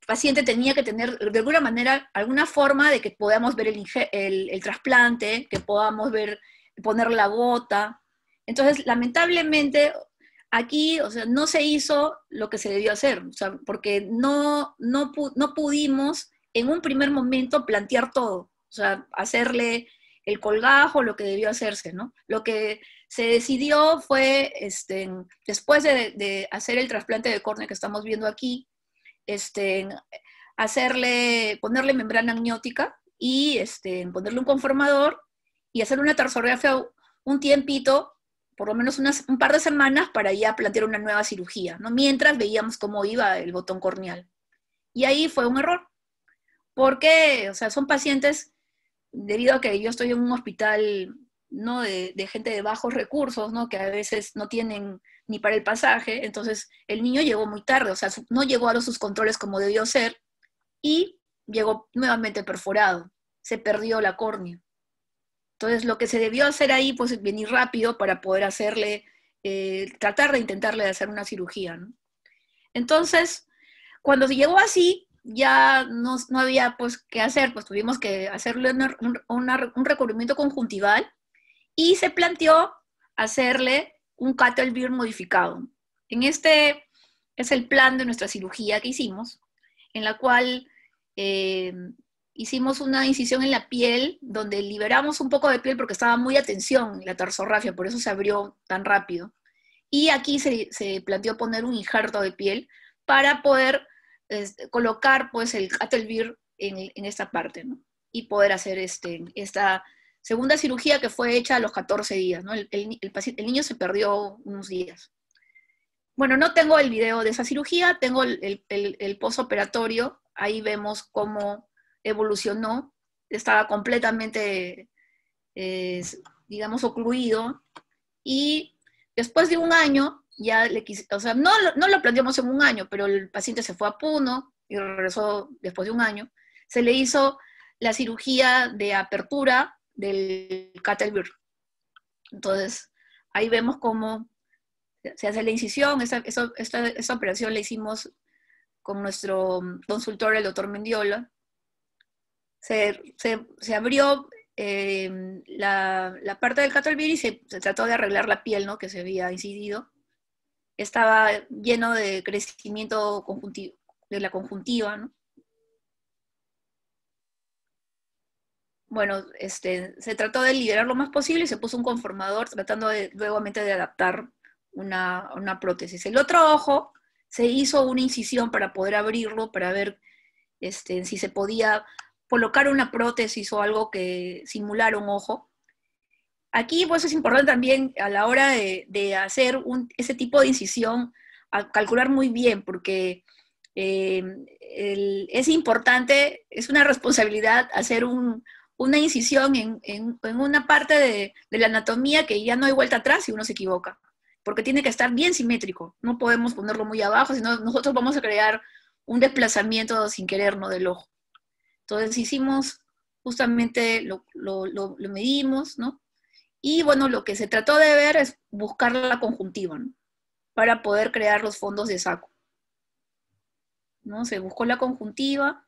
S2: paciente tenía que tener, de alguna manera, alguna forma de que podamos ver el trasplante, que podamos ver, poner la gota. Entonces, lamentablemente, aquí, o sea, no se hizo lo que se debió hacer, o sea, porque no pudimos en un primer momento plantear todo, o sea, hacerle el colgajo, lo que debió hacerse, ¿no? Lo que se decidió fue, después de hacer el trasplante de córnea que estamos viendo aquí, ponerle membrana amniótica y ponerle un conformador y hacer una tarsografía un tiempito, por lo menos un par de semanas, para ya plantear una nueva cirugía, ¿no? Mientras veíamos cómo iba el botón corneal. Y ahí fue un error, porque, o sea, son pacientes, debido a que yo estoy en un hospital, ¿no? de gente de bajos recursos, ¿no? Que a veces no tienen ni para el pasaje, entonces el niño llegó muy tarde, o sea, no llegó a sus controles como debió ser, y llegó nuevamente perforado, se perdió la córnea. Entonces lo que se debió hacer ahí, pues venir rápido para poder hacerle, tratar de intentarle hacer una cirugía, ¿no? Entonces, cuando se llegó así, ya no había pues qué hacer, pues tuvimos que hacerle un recubrimiento conjuntival, y se planteó hacerle un Catelvir modificado. Este es el plan de nuestra cirugía que hicimos, en la cual hicimos una incisión en la piel, donde liberamos un poco de piel porque estaba muy a tensión la tarsorrafia, por eso se abrió tan rápido. Y aquí se planteó poner un injerto de piel para poder colocar pues el Catelvir en esta parte, ¿no? Y poder hacer esta segunda cirugía, que fue hecha a los 14 días, ¿no? El niño se perdió unos días. Bueno, no tengo el video de esa cirugía, tengo el postoperatorio, ahí vemos cómo evolucionó, estaba completamente, digamos, ocluido, y después de un año, ya o sea, no lo planteamos en un año, pero el paciente se fue a Puno y regresó después de un año, se le hizo la cirugía de apertura del Cattelberg. Entonces, ahí vemos cómo se hace la incisión. Esta operación la hicimos con nuestro consultor, el doctor Mendiola. Se abrió la parte del Cattelberg y se trató de arreglar la piel, ¿no?, que se había incidido. Estaba lleno de crecimiento de la conjuntiva, ¿no? Bueno, se trató de liberar lo más posible y se puso un conformador tratando nuevamente de adaptar una prótesis. El otro ojo se hizo una incisión para poder abrirlo, para ver si se podía colocar una prótesis o algo que simulara un ojo. Aquí pues es importante también a la hora de hacer ese tipo de incisión, a calcular muy bien, porque es importante, es una responsabilidad hacer una incisión en una parte de la anatomía que ya no hay vuelta atrás si uno se equivoca, porque tiene que estar bien simétrico, no podemos ponerlo muy abajo, sino nosotros vamos a crear un desplazamiento sin querer, ¿no?, del ojo. Entonces hicimos, justamente lo medimos, ¿no? Y bueno, lo que se trató de ver es buscar la conjuntiva, ¿no?, para poder crear los fondos de saco, ¿no? Se buscó la conjuntiva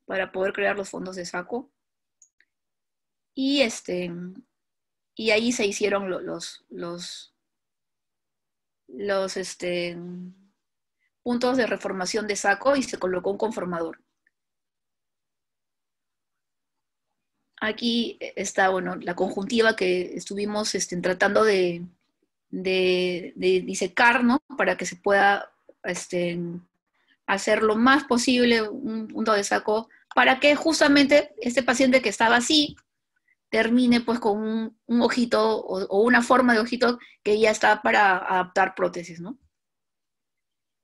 S2: para poder crear los fondos de saco. Y y ahí se hicieron los puntos de reformación de saco y se colocó un conformador. Aquí está, bueno, la conjuntiva que estuvimos tratando de disecar, ¿no?, para que se pueda hacer lo más posible un punto de saco, para que justamente este paciente que estaba así termine pues con un ojito o una forma de ojito que ya está para adaptar prótesis, ¿no?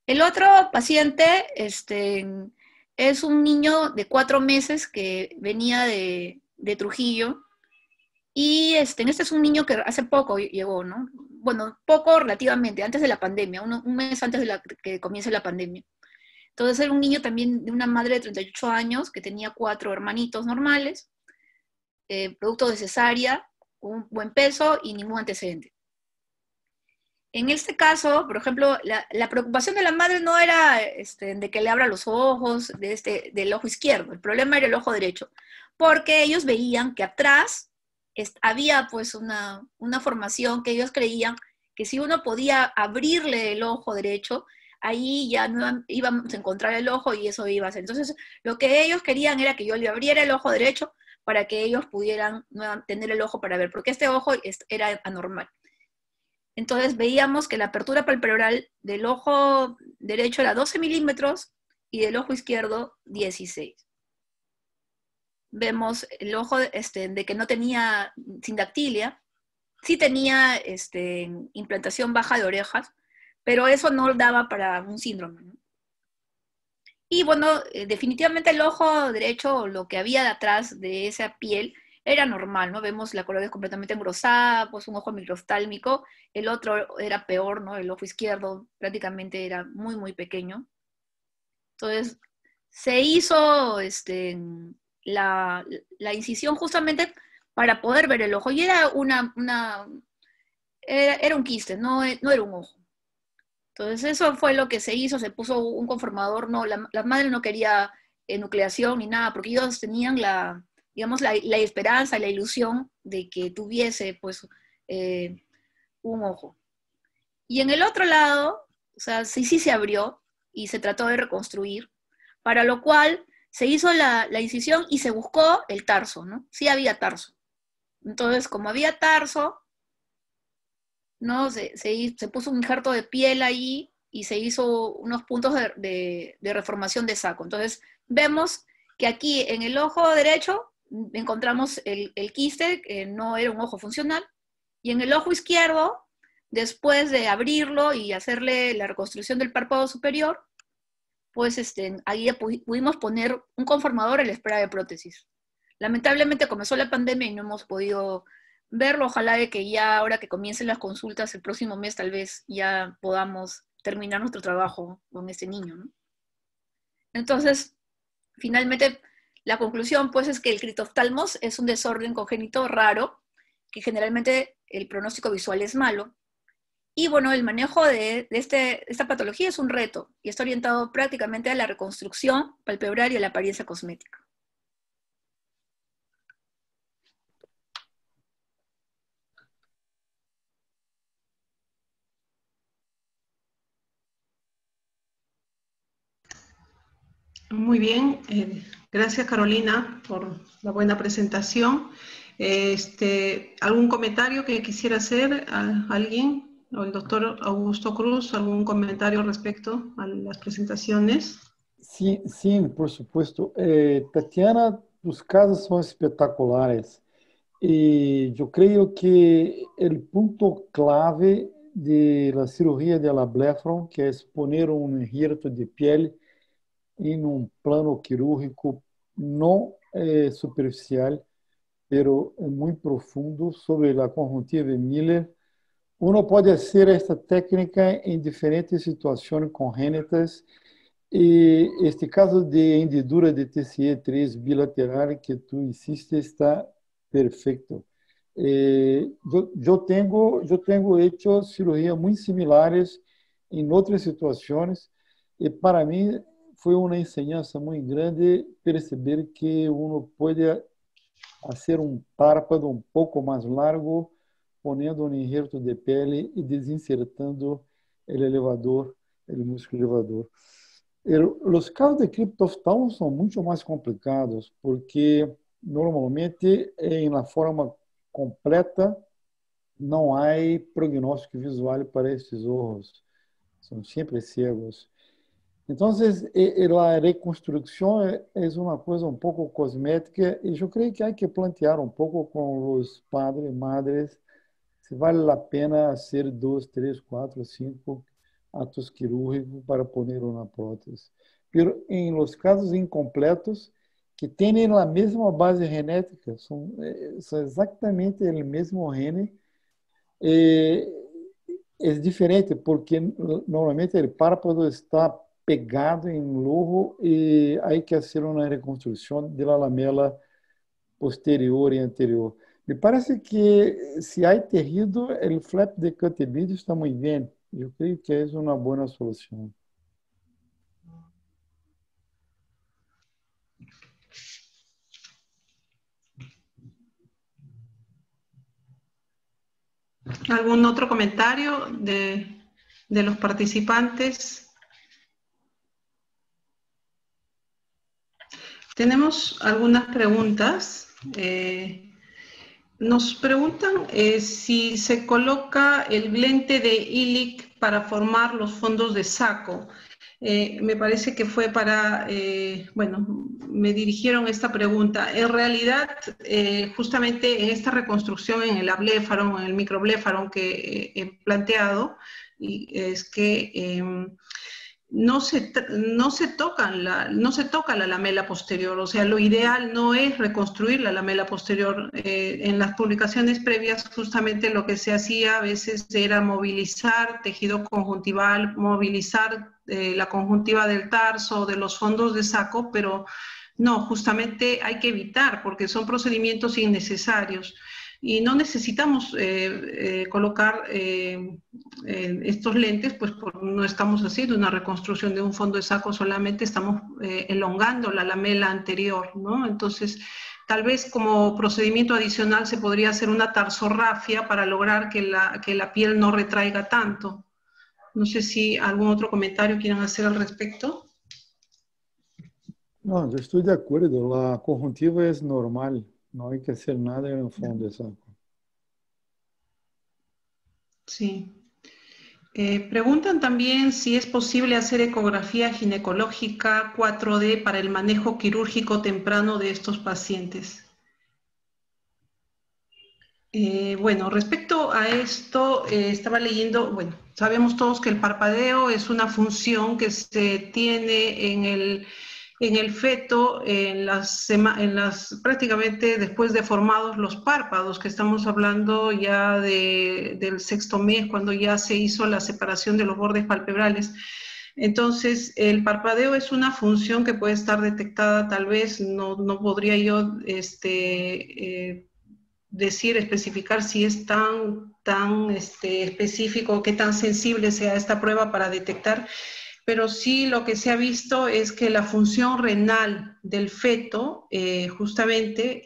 S2: El otro paciente es un niño de 4 meses que venía de Trujillo, y este es un niño que hace poco llegó, ¿no? Bueno, poco relativamente, antes de la pandemia, un mes antes de que comience la pandemia. Entonces era un niño también de una madre de 38 años que tenía 4 hermanitos normales, producto de cesárea, un buen peso y ningún antecedente. En este caso, por ejemplo, la preocupación de la madre no era de que le abra los ojos del ojo izquierdo, el problema era el ojo derecho, porque ellos veían que atrás había pues una formación que ellos creían que si uno podía abrirle el ojo derecho, ahí ya no íbamos a encontrar el ojo y eso iba a ser. Entonces, lo que ellos querían era que yo le abriera el ojo derecho para que ellos pudieran tener el ojo para ver, porque este ojo era anormal. Entonces veíamos que la apertura palpebral del ojo derecho era 12 milímetros y del ojo izquierdo 16. Vemos el ojo de que no tenía sindactilia, sí tenía implantación baja de orejas, pero eso no daba para un síndrome, ¿no? Y bueno, definitivamente el ojo derecho, lo que había detrás de esa piel, era normal, ¿no? Vemos la coroidez completamente engrosada, pues un ojo microftálmico, el otro era peor, ¿no? El ojo izquierdo prácticamente era muy, muy pequeño. Entonces, se hizo la incisión justamente para poder ver el ojo, y era era un quiste, no era un ojo. Entonces eso fue lo que se hizo, se puso un conformador, no, la madre no quería enucleación ni nada, porque ellos tenían digamos, la esperanza, la ilusión de que tuviese pues un ojo. Y en el otro lado, o sea, sí se abrió y se trató de reconstruir, para lo cual se hizo la incisión y se buscó el tarso, ¿no? Sí había tarso. Entonces, como había tarso, ¿no? Se puso un injerto de piel ahí y se hizo unos puntos de reformación de saco. Entonces, vemos que aquí en el ojo derecho encontramos el quiste, que no era un ojo funcional, y en el ojo izquierdo Después de abrirlo y hacerle la reconstrucción del párpado superior, pues ahí ya pudimos poner un conformador a la espera de prótesis. Lamentablemente comenzó la pandemia y no hemos podido verlo. Ojalá de que ya ahora que comiencen las consultas el próximo mes tal vez ya podamos terminar nuestro trabajo con este niño, ¿no? Entonces, finalmente, la conclusión pues es que el criptoftalmos es un desorden congénito raro, que generalmente el pronóstico visual es malo. Y bueno, el manejo de esta patología es un reto y está orientado prácticamente a la reconstrucción palpebral y a la apariencia cosmética.
S1: Muy bien, gracias Carolina por la buena presentación. ¿Algún comentario que quisiera hacer a alguien? ¿O el doctor Augusto Cruz, algún comentario respecto a las presentaciones?
S3: Sim, sim, por supuesto. Tatiana, tus casos son espectaculares. Y yo creo que el punto clave de la cirugía de la bléfaro, que es poner un injerto de piel en un plano quirúrgico no superficial, pero muy profundo sobre la conjuntiva de Miller. Uno puede hacer esta técnica en diferentes situaciones congénitas e este caso de hendidura de TCE3 bilateral que tú hiciste está perfecto. Eu tenho hecho cirurgias muito similares em outras situações e para mim foi uma enseñança muito grande perceber que uno pode fazer um párpado um pouco mais largo, ponendo um injerto de pele e desinsertando o elevador, o músculo elevador. Os casos de criptoftalmo são muito mais complicados porque normalmente em la forma completa não há prognóstico visual para estes ojos, são sempre cegos. Então, a reconstrução é uma coisa um pouco cosmética e eu creio que há que plantear um pouco com os padres e madres se vale a pena fazer 2, 3, 4, 5 atos quirúrgicos para poner uma prótese. Pero em los casos incompletos, que têm a mesma base genética, são exatamente o mesmo gene, é diferente, porque normalmente o párpado está pegado em lujo e há que fazer uma reconstrução da lamela posterior e anterior. Me parece que se há tejido, o flap de Cutterbid está muito bem. Eu creio que é uma boa solução.
S1: ¿Algún otro comentario de los participantes? Tenemos algunas preguntas. Nos preguntan si se coloca el lente de Illich para formar los fondos de saco. Me parece que fue para, bueno, me dirigieron esta pregunta. En realidad, justamente en esta reconstrucción en el abléfaro, en el microbléfaro que he planteado, es que no se toca la lamela posterior, o sea, lo ideal no es reconstruir la lamela posterior. En las publicaciones previas justamente lo que se hacía a veces era movilizar tejido conjuntival, movilizar la conjuntiva del tarso, de los fondos de saco, pero no, justamente hay que evitar porque son procedimientos innecesarios. Y no necesitamos colocar estos lentes, pues no estamos haciendo una reconstrucción de un fondo de saco, solamente estamos elongando la lamela anterior, ¿no? Entonces, tal vez como procedimiento adicional se podría hacer una tarsorrafia para lograr que la piel no retraiga tanto. No sé si algún otro comentario quieran hacer al respecto.
S3: No, yo estoy de acuerdo. La conjuntiva es normal. No hay que hacer nada en el fondo de saco.
S1: Sí. Preguntan también si es posible hacer ecografía ginecológica 4D para el manejo quirúrgico temprano de estos pacientes. Bueno, respecto a esto, estaba leyendo, bueno, sabemos todos que el parpadeo es una función que se tiene en el feto, prácticamente después de formados los párpados, que estamos hablando ya del sexto mes, cuando ya se hizo la separación de los bordes palpebrales. Entonces, el parpadeo es una función que puede estar detectada, tal vez, no podría yo decir, especificar si es tan específico, qué tan sensible sea esta prueba para detectar, pero sí lo que se ha visto es que la función renal del feto, justamente,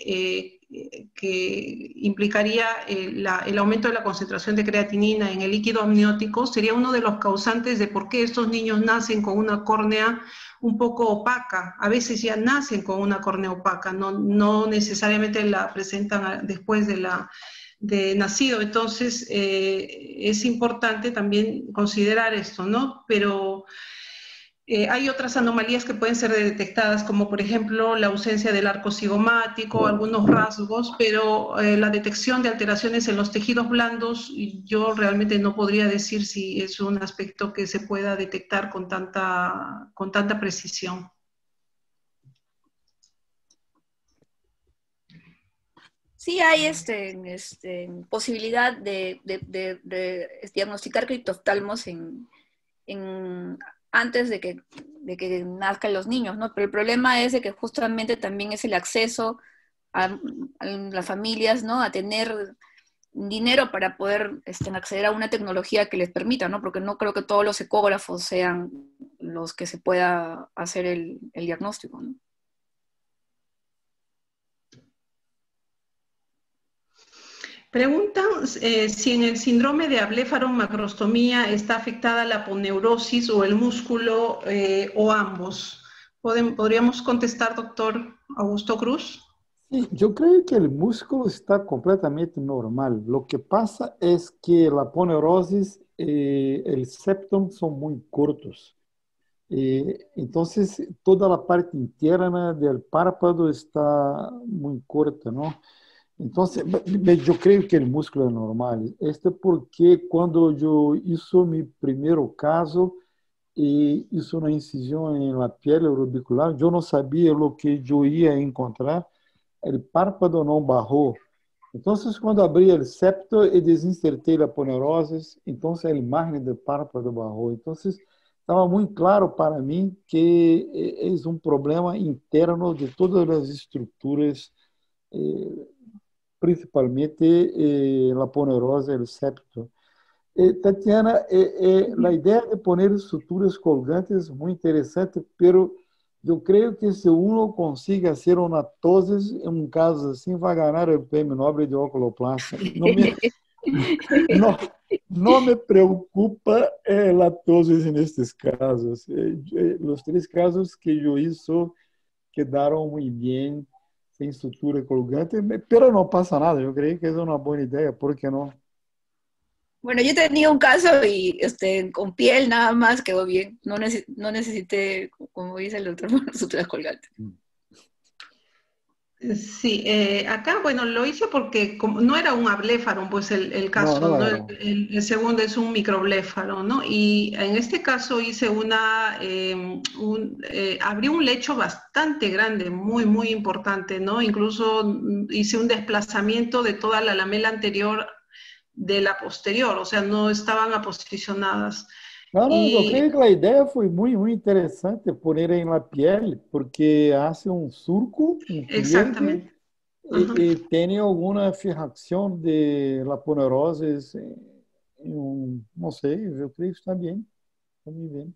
S1: que implicaría el aumento de la concentración de creatinina en el líquido amniótico, sería uno de los causantes de por qué estos niños nacen con una córnea un poco opaca. A veces ya nacen con una córnea opaca, no necesariamente la presentan después de nacido. Entonces, es importante también considerar esto, ¿no? Pero hay otras anomalías que pueden ser detectadas, como por ejemplo la ausencia del arco cigomático, algunos rasgos, pero la detección de alteraciones en los tejidos blandos, yo realmente no podría decir si es un aspecto que se pueda detectar con tanta precisión.
S2: Sí hay posibilidad de diagnosticar criptoftalmos antes de que nazcan los niños, ¿no? Pero el problema es de que justamente también es el acceso a las familias, ¿no? A tener dinero para poder acceder a una tecnología que les permita, ¿no? Porque no creo que todos los ecógrafos sean los que se pueda hacer el diagnóstico, ¿no?
S1: Preguntan si en el síndrome de abléfaro-macrostomía está afectada la aponeurosis o el músculo o ambos. ¿Podríamos contestar, doctor Augusto Cruz?
S3: Sí, yo creo que el músculo está completamente normal. Lo que pasa es que la poneurosis, el septum son muy cortos. Entonces, toda la parte interna del párpado está muy corta, ¿no? Entonces, yo creo que el músculo es normal. Esto es porque cuando yo hizo mi primer caso y hizo una incisión en la piel orbicular, yo no sabía lo que yo iba a encontrar. El párpado no bajó. Entonces, cuando abrí el septo y desinserté la poneurosis, entonces el margen del párpado bajó. Entonces, estaba muy claro para mí que es un problema interno de todas las estructuras, eh, principalmente la poneurosis del septo. Tatiana, la idea de poner suturas colgantes es muy interesante, pero yo creo que si uno consigue hacer una tosis en un caso así, va a ganar el premio Nobel de oculoplastia. No, no me preocupa la tosis en estos casos. Los tres casos que yo hice quedaron muy bien, sin sutura colgante, pero no pasa nada. Yo creo que es una buena idea, ¿por qué no?
S2: Bueno, yo tenía un caso y con piel nada más quedó bien. No necesité, como dice el doctor, suturas colgantes.
S1: Sí, acá, bueno, lo hice porque como no era un abléfaro, pues el
S3: No,
S1: caso,
S3: no
S1: ¿no?
S3: era.
S1: El segundo es un microbléfaro, ¿no? Y en este caso hice abrí un lecho bastante grande, muy importante, ¿no? Incluso hice un desplazamiento de toda la lamela anterior de la posterior, o sea, no estaban aposicionadas.
S3: No, no, yo
S1: Y
S3: creo que la idea fue muy interesante poner en la piel, porque hace un surco, un pliegue,
S1: exactamente. Ajá.
S3: y tiene alguna fijación de la ponerosis, no sé, yo creo que está muy bien.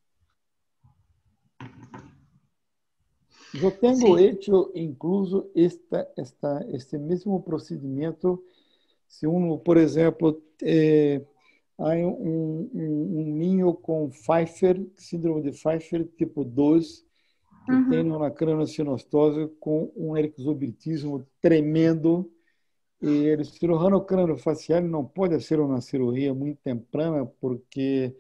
S3: Yo tengo
S1: Sí.
S3: hecho incluso este mismo procedimiento si uno, por ejemplo, hay un niño con Pfeiffer, síndrome de Pfeiffer tipo 2, que tem
S2: Ujú.
S3: uma craniosinostose com um exobritismo tremendo. E o cirurgião craniofacial não pode ser uma cirurgia muito temprana, porque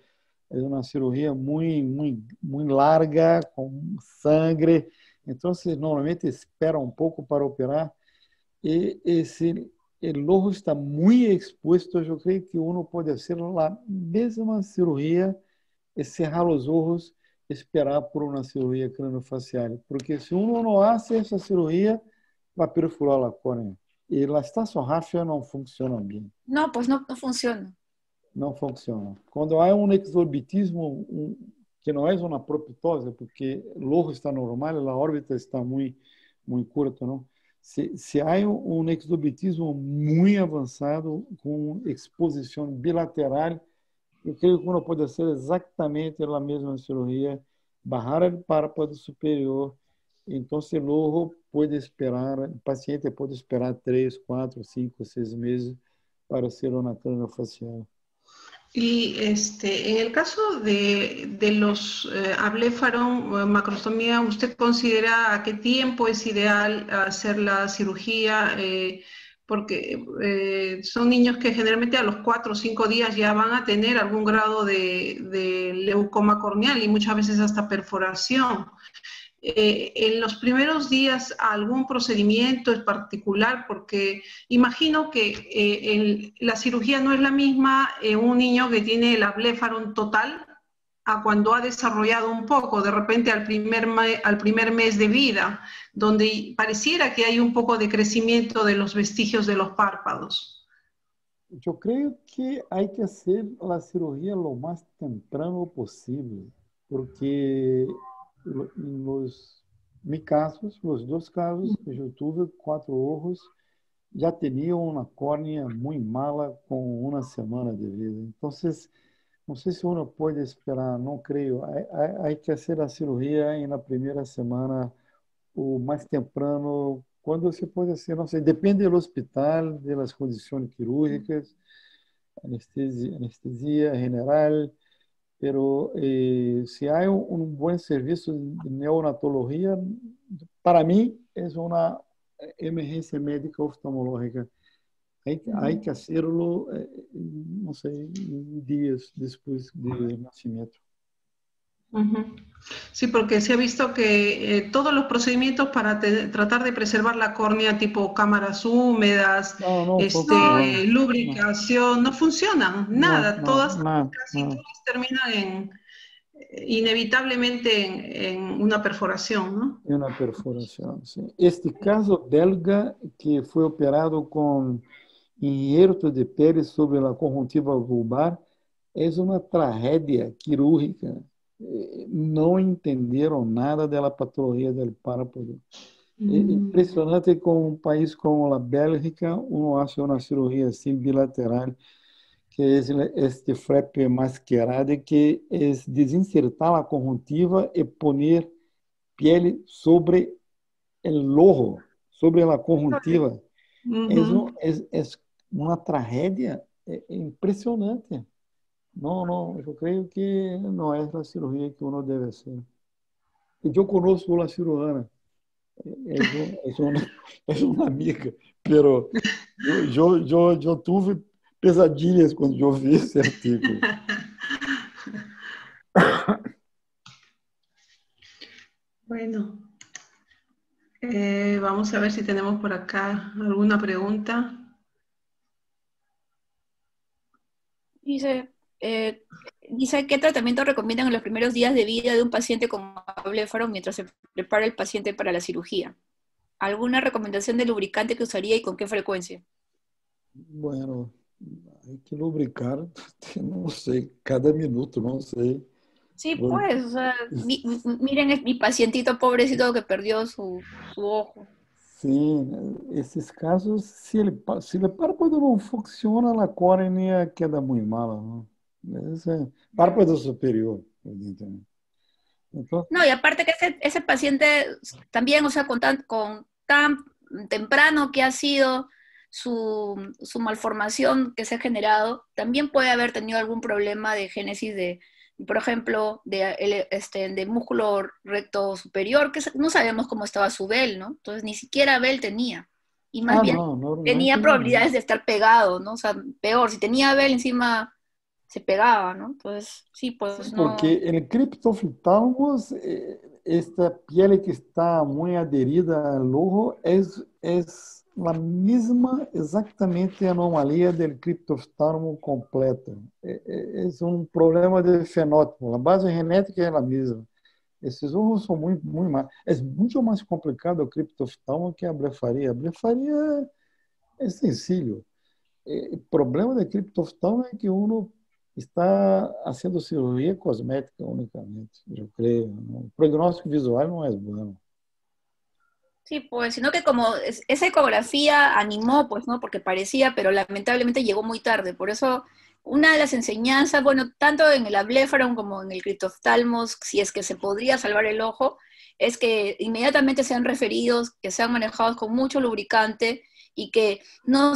S3: é uma cirurgia muito larga, com sangue. Então, normalmente espera um pouco para operar. E esse el ojo está muy expuesto, yo creo que uno puede hacer la misma cirugía, es cerrar los ojos, esperar por una cirugía craniofacial. Porque si uno no hace esa cirugía, va a perforar la córnea. Y las tasorrafias no funcionan bien.
S2: No, pues no, no funciona.
S3: Não funciona. Quando há um exorbitismo, que não é uma proptose, porque o ojo está normal, a órbita está muito curta, não? Se há um exorbitismo muito avançado, com exposição bilateral, eu creio que uno pode ser exatamente a mesma cirurgia, barrar o párpado superior, então o ojo pode esperar, o paciente pode esperar 3, 4, 5, 6 meses para ser uma craniofacial.
S1: Y en el caso de los abléfaro, macrostomía, ¿usted considera a qué tiempo es ideal hacer la cirugía? Porque son niños que generalmente a los 4 o 5 días ya van a tener algún grado de leucoma corneal y muchas veces hasta perforación. En los primeros días algún procedimiento en particular, porque imagino que la cirugía no es la misma en un niño que tiene el abléfaro total a cuando ha desarrollado un poco, de repente al primer mes de vida, donde pareciera que hay un poco de crecimiento de los vestigios de los párpados.
S3: Yo creo que hay que hacer la cirugía lo más temprano posible, porque mis casos, los 2 casos que yo tuve, 4 ojos, ya tenía una córnea muy mala con 1 semana de vida. Entonces, no sé si uno puede esperar, no creo. Hay que hacer la cirugía en la primera semana o más temprano, cuando se puede hacer, no sé, depende del hospital, de las condiciones quirúrgicas, anestesia general. Pero si hay un buen servicio de neonatología, para mí es una emergencia médica oftalmológica. Hay que hacerlo, no sé, días después del nacimiento.
S1: Sí, porque se ha visto que todos los procedimientos para tratar de preservar la córnea, tipo cámaras húmedas, lubricación, no funcionan, nada, casi todas terminan inevitablemente en una perforación, ¿no?
S3: En una perforación, sí. Este caso belga que fue operado con injerto de pele sobre la conjuntiva vulvar es una tragedia quirúrgica. Não entenderam nada da patologia do párpado. É impressionante com um país como a Bélgica, uno hace uma cirurgia assim bilateral, que é este flap mascarado, que é desinsertar a conjuntiva e poner pele sobre o ojo, sobre a conjuntiva. É uma tragédia, é impressionante. No, yo creo que no es la cirugía que uno debe hacer. Yo conozco a la cirujana, es una amiga, pero yo tuve pesadillas cuando yo vi ese artículo.
S1: Bueno, vamos a ver si tenemos por acá alguna pregunta.
S2: Dice, ¿qué tratamiento recomiendan en los primeros días de vida de un paciente con abléfaro mientras se prepara el paciente para la cirugía? ¿Alguna recomendación de lubricante que usaría y con qué frecuencia?
S3: Bueno, hay que lubricar, no sé, cada minuto, no sé.
S2: Sí, bueno, pues, o sea, miren mi pacientito pobrecito que perdió su ojo.
S3: Sí, esses casos, se o párpado não funciona, a córnea queda muito mala, ¿no? Ese párpado superior, evidentemente. Entonces,
S2: no, y aparte que ese paciente también, o sea, con tan temprano que ha sido su malformación que se ha generado, también puede haber tenido algún problema de génesis de, por ejemplo, de músculo recto superior, que no sabemos cómo estaba su vel, ¿no? Entonces ni siquiera vel tenía. Y más bien tenía probabilidades de estar pegado, ¿no? O sea, peor, si tenía vel encima se pegaba, ¿no? Entonces, sí,
S3: Sí,
S2: pues no.
S3: porque el criptoftalmos, esta piel que está muy adherida al ojo, es la misma exactamente anomalía del criptoftalmo completo. Es un problema de fenótipo, la base genética es la misma. Esses ojos são muito mais. É muito mais complicado o criptoftalmo que a blefaria. A blefaria é sencillo. O problema da criptoftalmo é que uno está fazendo cirurgia cosmética unicamente, eu creio. O prognóstico visual não é bom.
S2: Sí, pues, sino que como esa ecografía animó, pues, ¿no? Porque parecía, pero lamentablemente llegó muy tarde. Por eso, una de las enseñanzas, bueno, tanto en el ablefaron como en el criptoftalmos, si es que se podría salvar el ojo, es que inmediatamente sean referidos, que sean manejados con mucho lubricante y que uno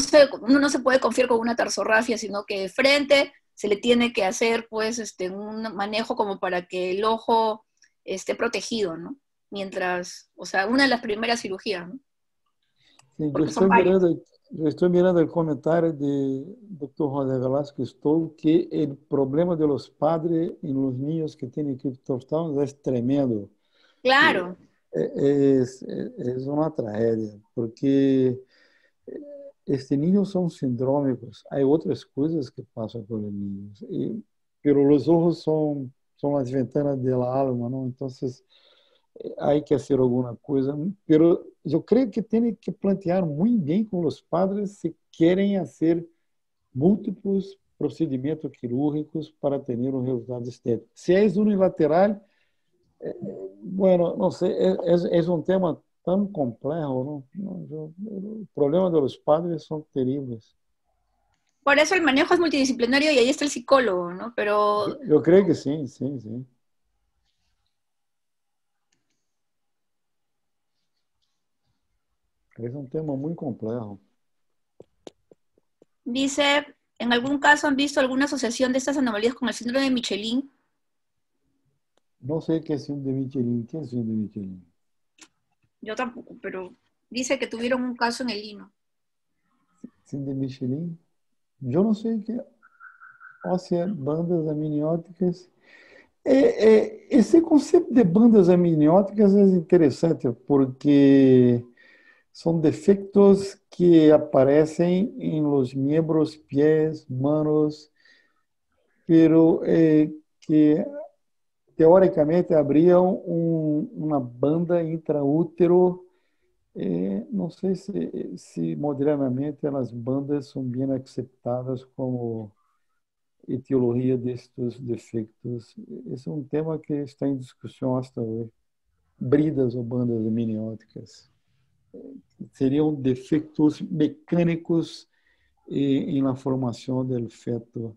S2: no se puede confiar con una tarsorrafia, sino que de frente se le tiene que hacer, pues, un manejo como para que el ojo esté protegido, ¿no? Mientras, o sea, una de las primeras cirugías, ¿no?
S3: Sim,
S2: Porque son varias.
S3: eu estou mirando o comentário de Dr. José Velasco Estou, que o problema de los padres em los niños que têm criptoftalmos é tremendo.
S2: Claro.
S3: É uma tragédia, porque estes niños são sindrômicos. Há outras coisas que passam por niños. Pero os olhos são as ventanas da alma, não? Então, há que fazer alguma coisa. Pero eu creio que tem que plantear muito bem com os padres se querem fazer múltiplos procedimentos quirúrgicos para ter um resultado estético. Se é unilateral, bueno, não sei, é um tema tão complexo, ¿no? O problema de los padres son terríveis.
S2: Por eso el manejo es multidisciplinario y ahí está el psicólogo, ¿no? Pero...
S3: Eu creio que sim, sim, sim. Es un tema muy complejo.
S2: Dice, ¿en algún caso han visto alguna asociación de estas anomalías con el síndrome de Michelin?
S3: No sé qué es síndrome de Michelin. ¿Qué es síndrome de Michelin?
S2: Yo tampoco, pero dice que tuvieron un caso en el Lino.
S3: Síndrome de Michelin. Yo no sé qué. O sea, bandas amnióticas. Esse conceito de bandas amnióticas é interessante porque são defectos que aparecem em los miembros, pies, manos, pero que teoricamente abriam uma banda intraútero. Não sei se modernamente as bandas são bem acceptadas como etiologia destes defeitos. Esse é um tema que está em discussão até hoje. Bridas ou bandas amnióticas. Seriam defeitos mecânicos em la formação do feto.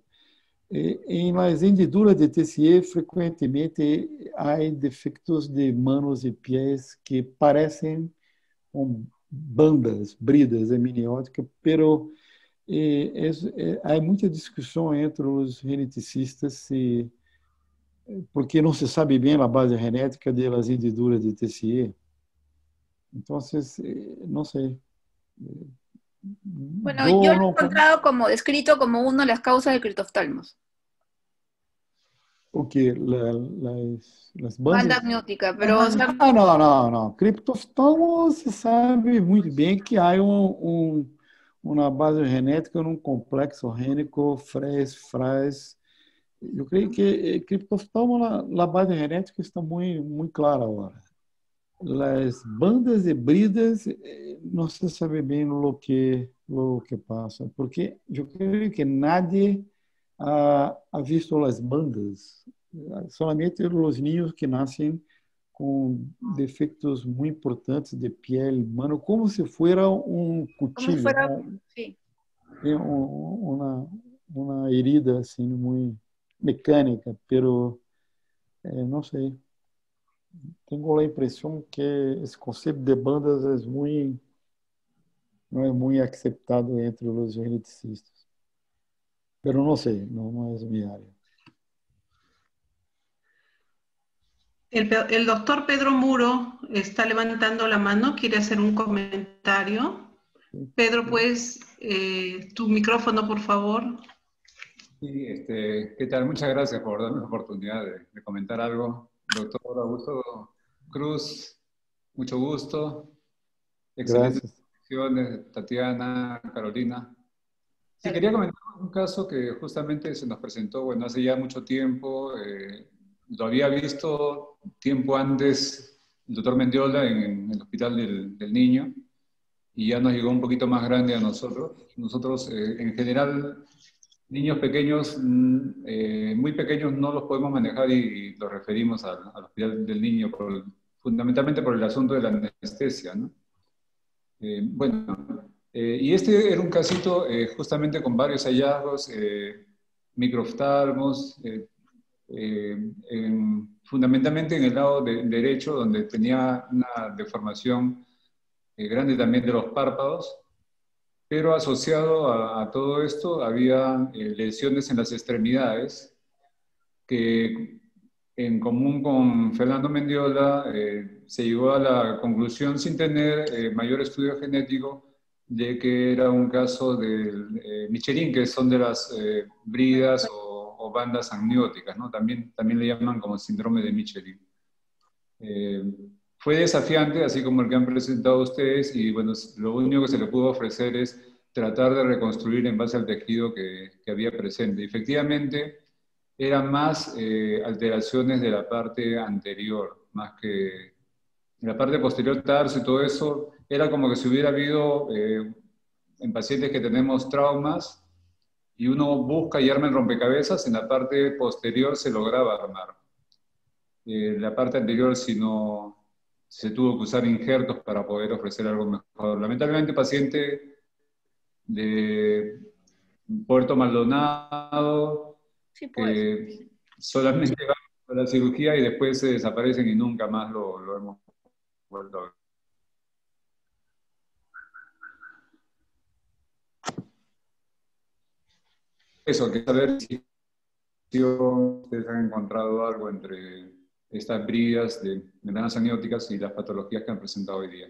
S3: Em las hendiduras de TCE, frequentemente há defeitos de manos e pés que parecem com bandas, bridas amnióticas, pero há muita discussão entre os geneticistas porque não se sabe bem a base genética das hendiduras de TCE. Então, não sei.
S2: Bueno, yo lo he encontrado como descrito como una de las causas del criptoftalmos.
S3: O que? Las bandas?
S2: Banda amniótica, pero...
S3: Não. Criptoftalmo se sabe muito bem que há uma base genética num complexo gênico fraz. Eu creio que criptoftalmo, a base genética está muito clara agora. As bandas híbridas não se sabe bem o que passa, porque eu creio que nadie ha visto as bandas, somente os niños que nascem com defeitos muito importantes de pele, mano, como se fosse cuchillo,
S2: sí.
S3: uma herida assim muito mecânica, pero não sei. Tenho a impressão que esse conceito de bandas não é muito acceptado entre os geneticistas. Mas não sei, não é minha área.
S1: El doctor Pedro Muro está levantando la mano, quiere hacer un comentario. Pedro, pues, tu micrófono, por favor.
S4: Sí, ¿qué tal? Muchas gracias por darme la oportunidad de comentar algo. Doctor Augusto Cruz, mucho gusto. Excelentes
S3: Gracias.
S4: exposiciones, Tatiana, Carolina. Sí, quería
S1: Gracias.
S4: comentar un caso que justamente se nos presentó, bueno, hace ya mucho tiempo. Lo había visto tiempo antes el doctor Mendiola en el Hospital del Niño y ya nos llegó un poquito más grande a nosotros. Nosotros, en general, niños pequeños, muy pequeños, no los podemos manejar y los referimos al Hospital del Niño, fundamentalmente por el asunto de la anestesia, ¿no? Bueno, y este era un casito justamente con varios hallazgos, microoftalmos, fundamentalmente en el lado derecho, donde tenía una deformación grande también de los párpados, pero asociado a todo esto había lesiones en las extremidades que en común con Fernando Mendiola se llegó a la conclusión sin tener mayor estudio genético de que era un caso del Michelin, que son de las bridas o bandas amnióticas, ¿no? También le llaman como síndrome de Michelin. Eh, Fue desafiante, así como el que han presentado ustedes, y bueno, lo único que se le pudo ofrecer es tratar de reconstruir en base al tejido que había presente. Efectivamente, eran más alteraciones de la parte anterior, más que la parte posterior, tarso y todo eso. Era como que si hubiera habido, en pacientes que tenemos traumas, y uno busca y arma el rompecabezas, en la parte posterior se lograba armar. La parte anterior, si no, se tuvo que usar injertos para poder ofrecer algo mejor. Lamentablemente, paciente de Puerto Maldonado,
S2: Sí, pues.
S4: que solamente van a la cirugía y después se desaparecen y nunca más lo hemos vuelto a ver. Eso, que saber si ustedes han encontrado algo entre estas bridas de membranas amnióticas y las patologías que han presentado hoy día.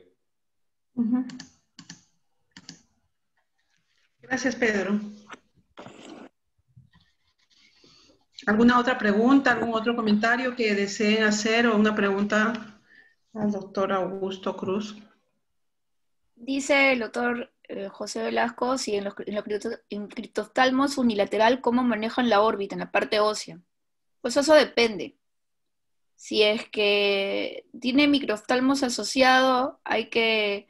S1: Ujú. Gracias, Pedro. ¿Alguna otra pregunta, algún otro comentario que deseen hacer o una pregunta al doctor Augusto Cruz?
S2: Dice el doctor José Velasco, si en criptoftalmos unilateral, ¿cómo manejan la órbita en la parte ósea? Pues eso depende. Si es que tiene microoftalmos asociado, hay que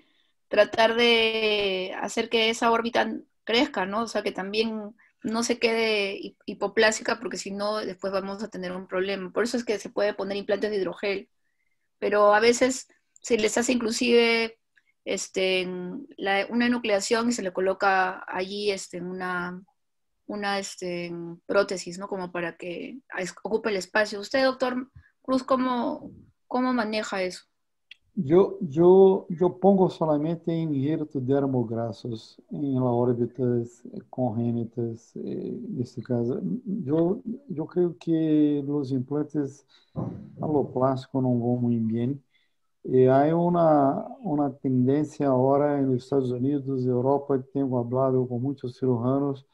S2: tratar de hacer que esa órbita crezca, ¿no? O sea, que también no se quede hipoplásica, porque si no, después vamos a tener un problema. Por eso es que se puede poner implantes de hidrogel, pero a veces se les hace inclusive una enucleación y se le coloca allí una prótesis, ¿no? Como para que ocupe el espacio. Usted, doctor Cruz, ¿cómo maneja eso?
S3: Yo pongo solamente injertos dermograsos en las órbitas congénitas, en este caso. Yo creo que los implantes aloplásticos no van muy bien. Hay una tendencia ahora en los Estados Unidos, Europa, tengo hablado con muchos cirujanos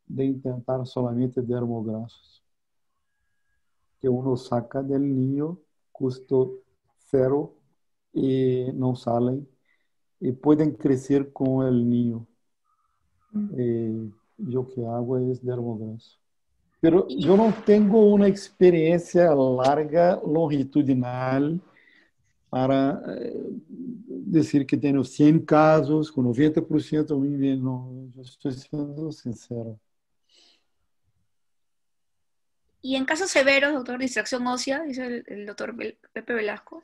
S3: de intentar solamente dermograsos, que uno saca del niño, custo cero, y no salen, y pueden crecer con el niño. Yo que hago es dermograso. Pero yo no tengo una experiencia larga, longitudinal, para decir que tenho 100 casos com 90% muy bien. No, yo estoy siendo sincero.
S2: Y en casos severos, doctor, distracción ósea, dice el doctor Pepe Velasco.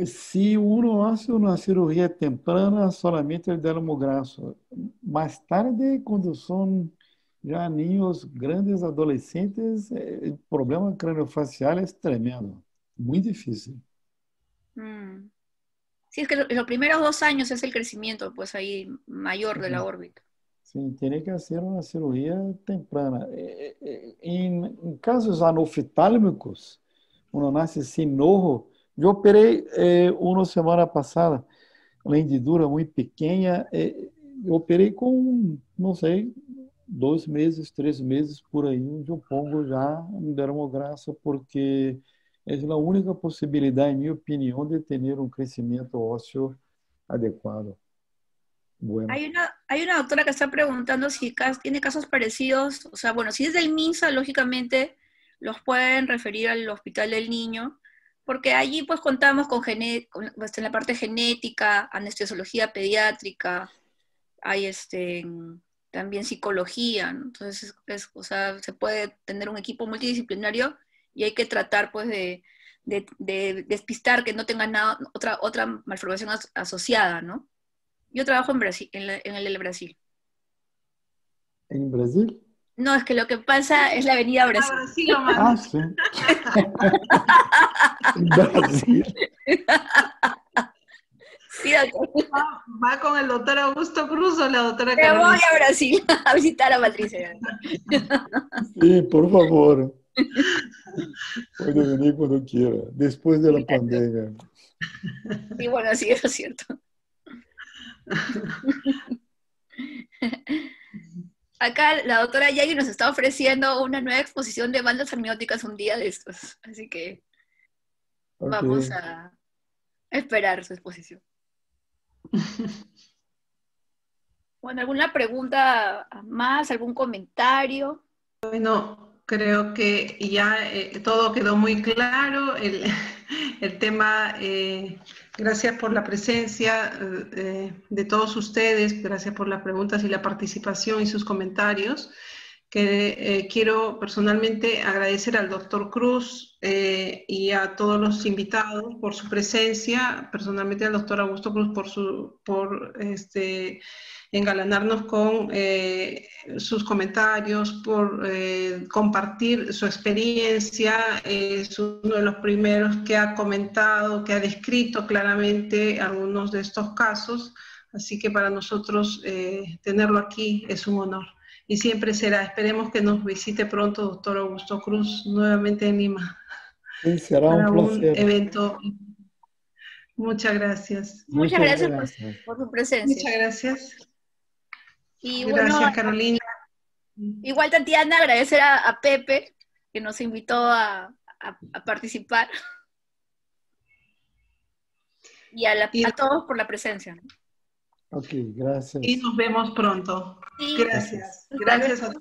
S3: Si uno hace una cirugía temprana, solamente el dermograso. Más tarde, cuando son ya niños grandes, adolescentes, el problema craniofacial es tremendo, muy difícil.
S2: Sí, es que los primeros 2 años es el crecimiento, pues ahí mayor de la órbita.
S3: Sí, tiene que hacer una cirugía temprana. En casos anoftálmicos, uno nace sin ojo. Yo operé una semana pasada, una hendidura muy pequeña. Yo operé con, no sé, 2 meses, 3 meses por aí, onde eu pongo já um dermografo, porque é a única possibilidade, em minha opinião, de ter um crescimento ósseo adequado. Bueno.
S2: Hay una doctora que está preguntando si tiene casos parecidos, o sea, bueno, si es del MINSA, lógicamente los pueden referir al Hospital del Niño, porque allí pues contamos con pues, en la parte genética, anestesiología pediátrica, hay también psicología, ¿no? Entonces, o sea, se puede tener un equipo multidisciplinario y hay que tratar pues de despistar que no tengan nada, otra malformación asociada, ¿no? Yo trabajo en Brasil, en el Brasil.
S3: ¿En Brasil?
S2: No, es que lo que pasa es la Avenida Brasil.
S1: Brasil nomás.
S3: Sí. Brasil.
S2: Sí, doctor.
S1: ¿Va con el doctor Augusto Cruz o la doctora
S2: Me
S1: Carolina?
S2: voy a Brasil a visitar a Patricia.
S3: Sí, por favor. Puede venir cuando quiera, después de la pandemia.
S2: Sí, bueno, sí, eso es cierto. Acá la doctora Yagi nos está ofreciendo una nueva exposición de bandas amnióticas un día de estos, así que vamos a esperar su exposición. Bueno, ¿alguna pregunta más? ¿Algún comentario?
S1: Bueno, creo que ya todo quedó muy claro. El tema, gracias por la presencia de todos ustedes, gracias por las preguntas y la participación y sus comentarios. Quiero personalmente agradecer al doctor Cruz y a todos los invitados por su presencia, personalmente al doctor Augusto Cruz por engalanarnos con sus comentarios, por compartir su experiencia. Es uno de los primeros que ha comentado, que ha descrito claramente algunos de estos casos, así que para nosotros tenerlo aquí es un honor. Y siempre será. Esperemos que nos visite pronto, doctor Augusto Cruz, nuevamente en Lima.
S3: Sí, será un placer.
S1: Evento. Muchas gracias.
S2: Muchas gracias por su presencia.
S1: Muchas gracias.
S2: Y
S1: gracias,
S2: bueno,
S1: Carolina.
S2: Igual, Tatiana, agradecer a Pepe, que nos invitó a participar. Y a todos por la presencia.
S3: Ok, gracias.
S1: Y nos vemos pronto.
S2: Sí,
S1: gracias. Gracias a todos.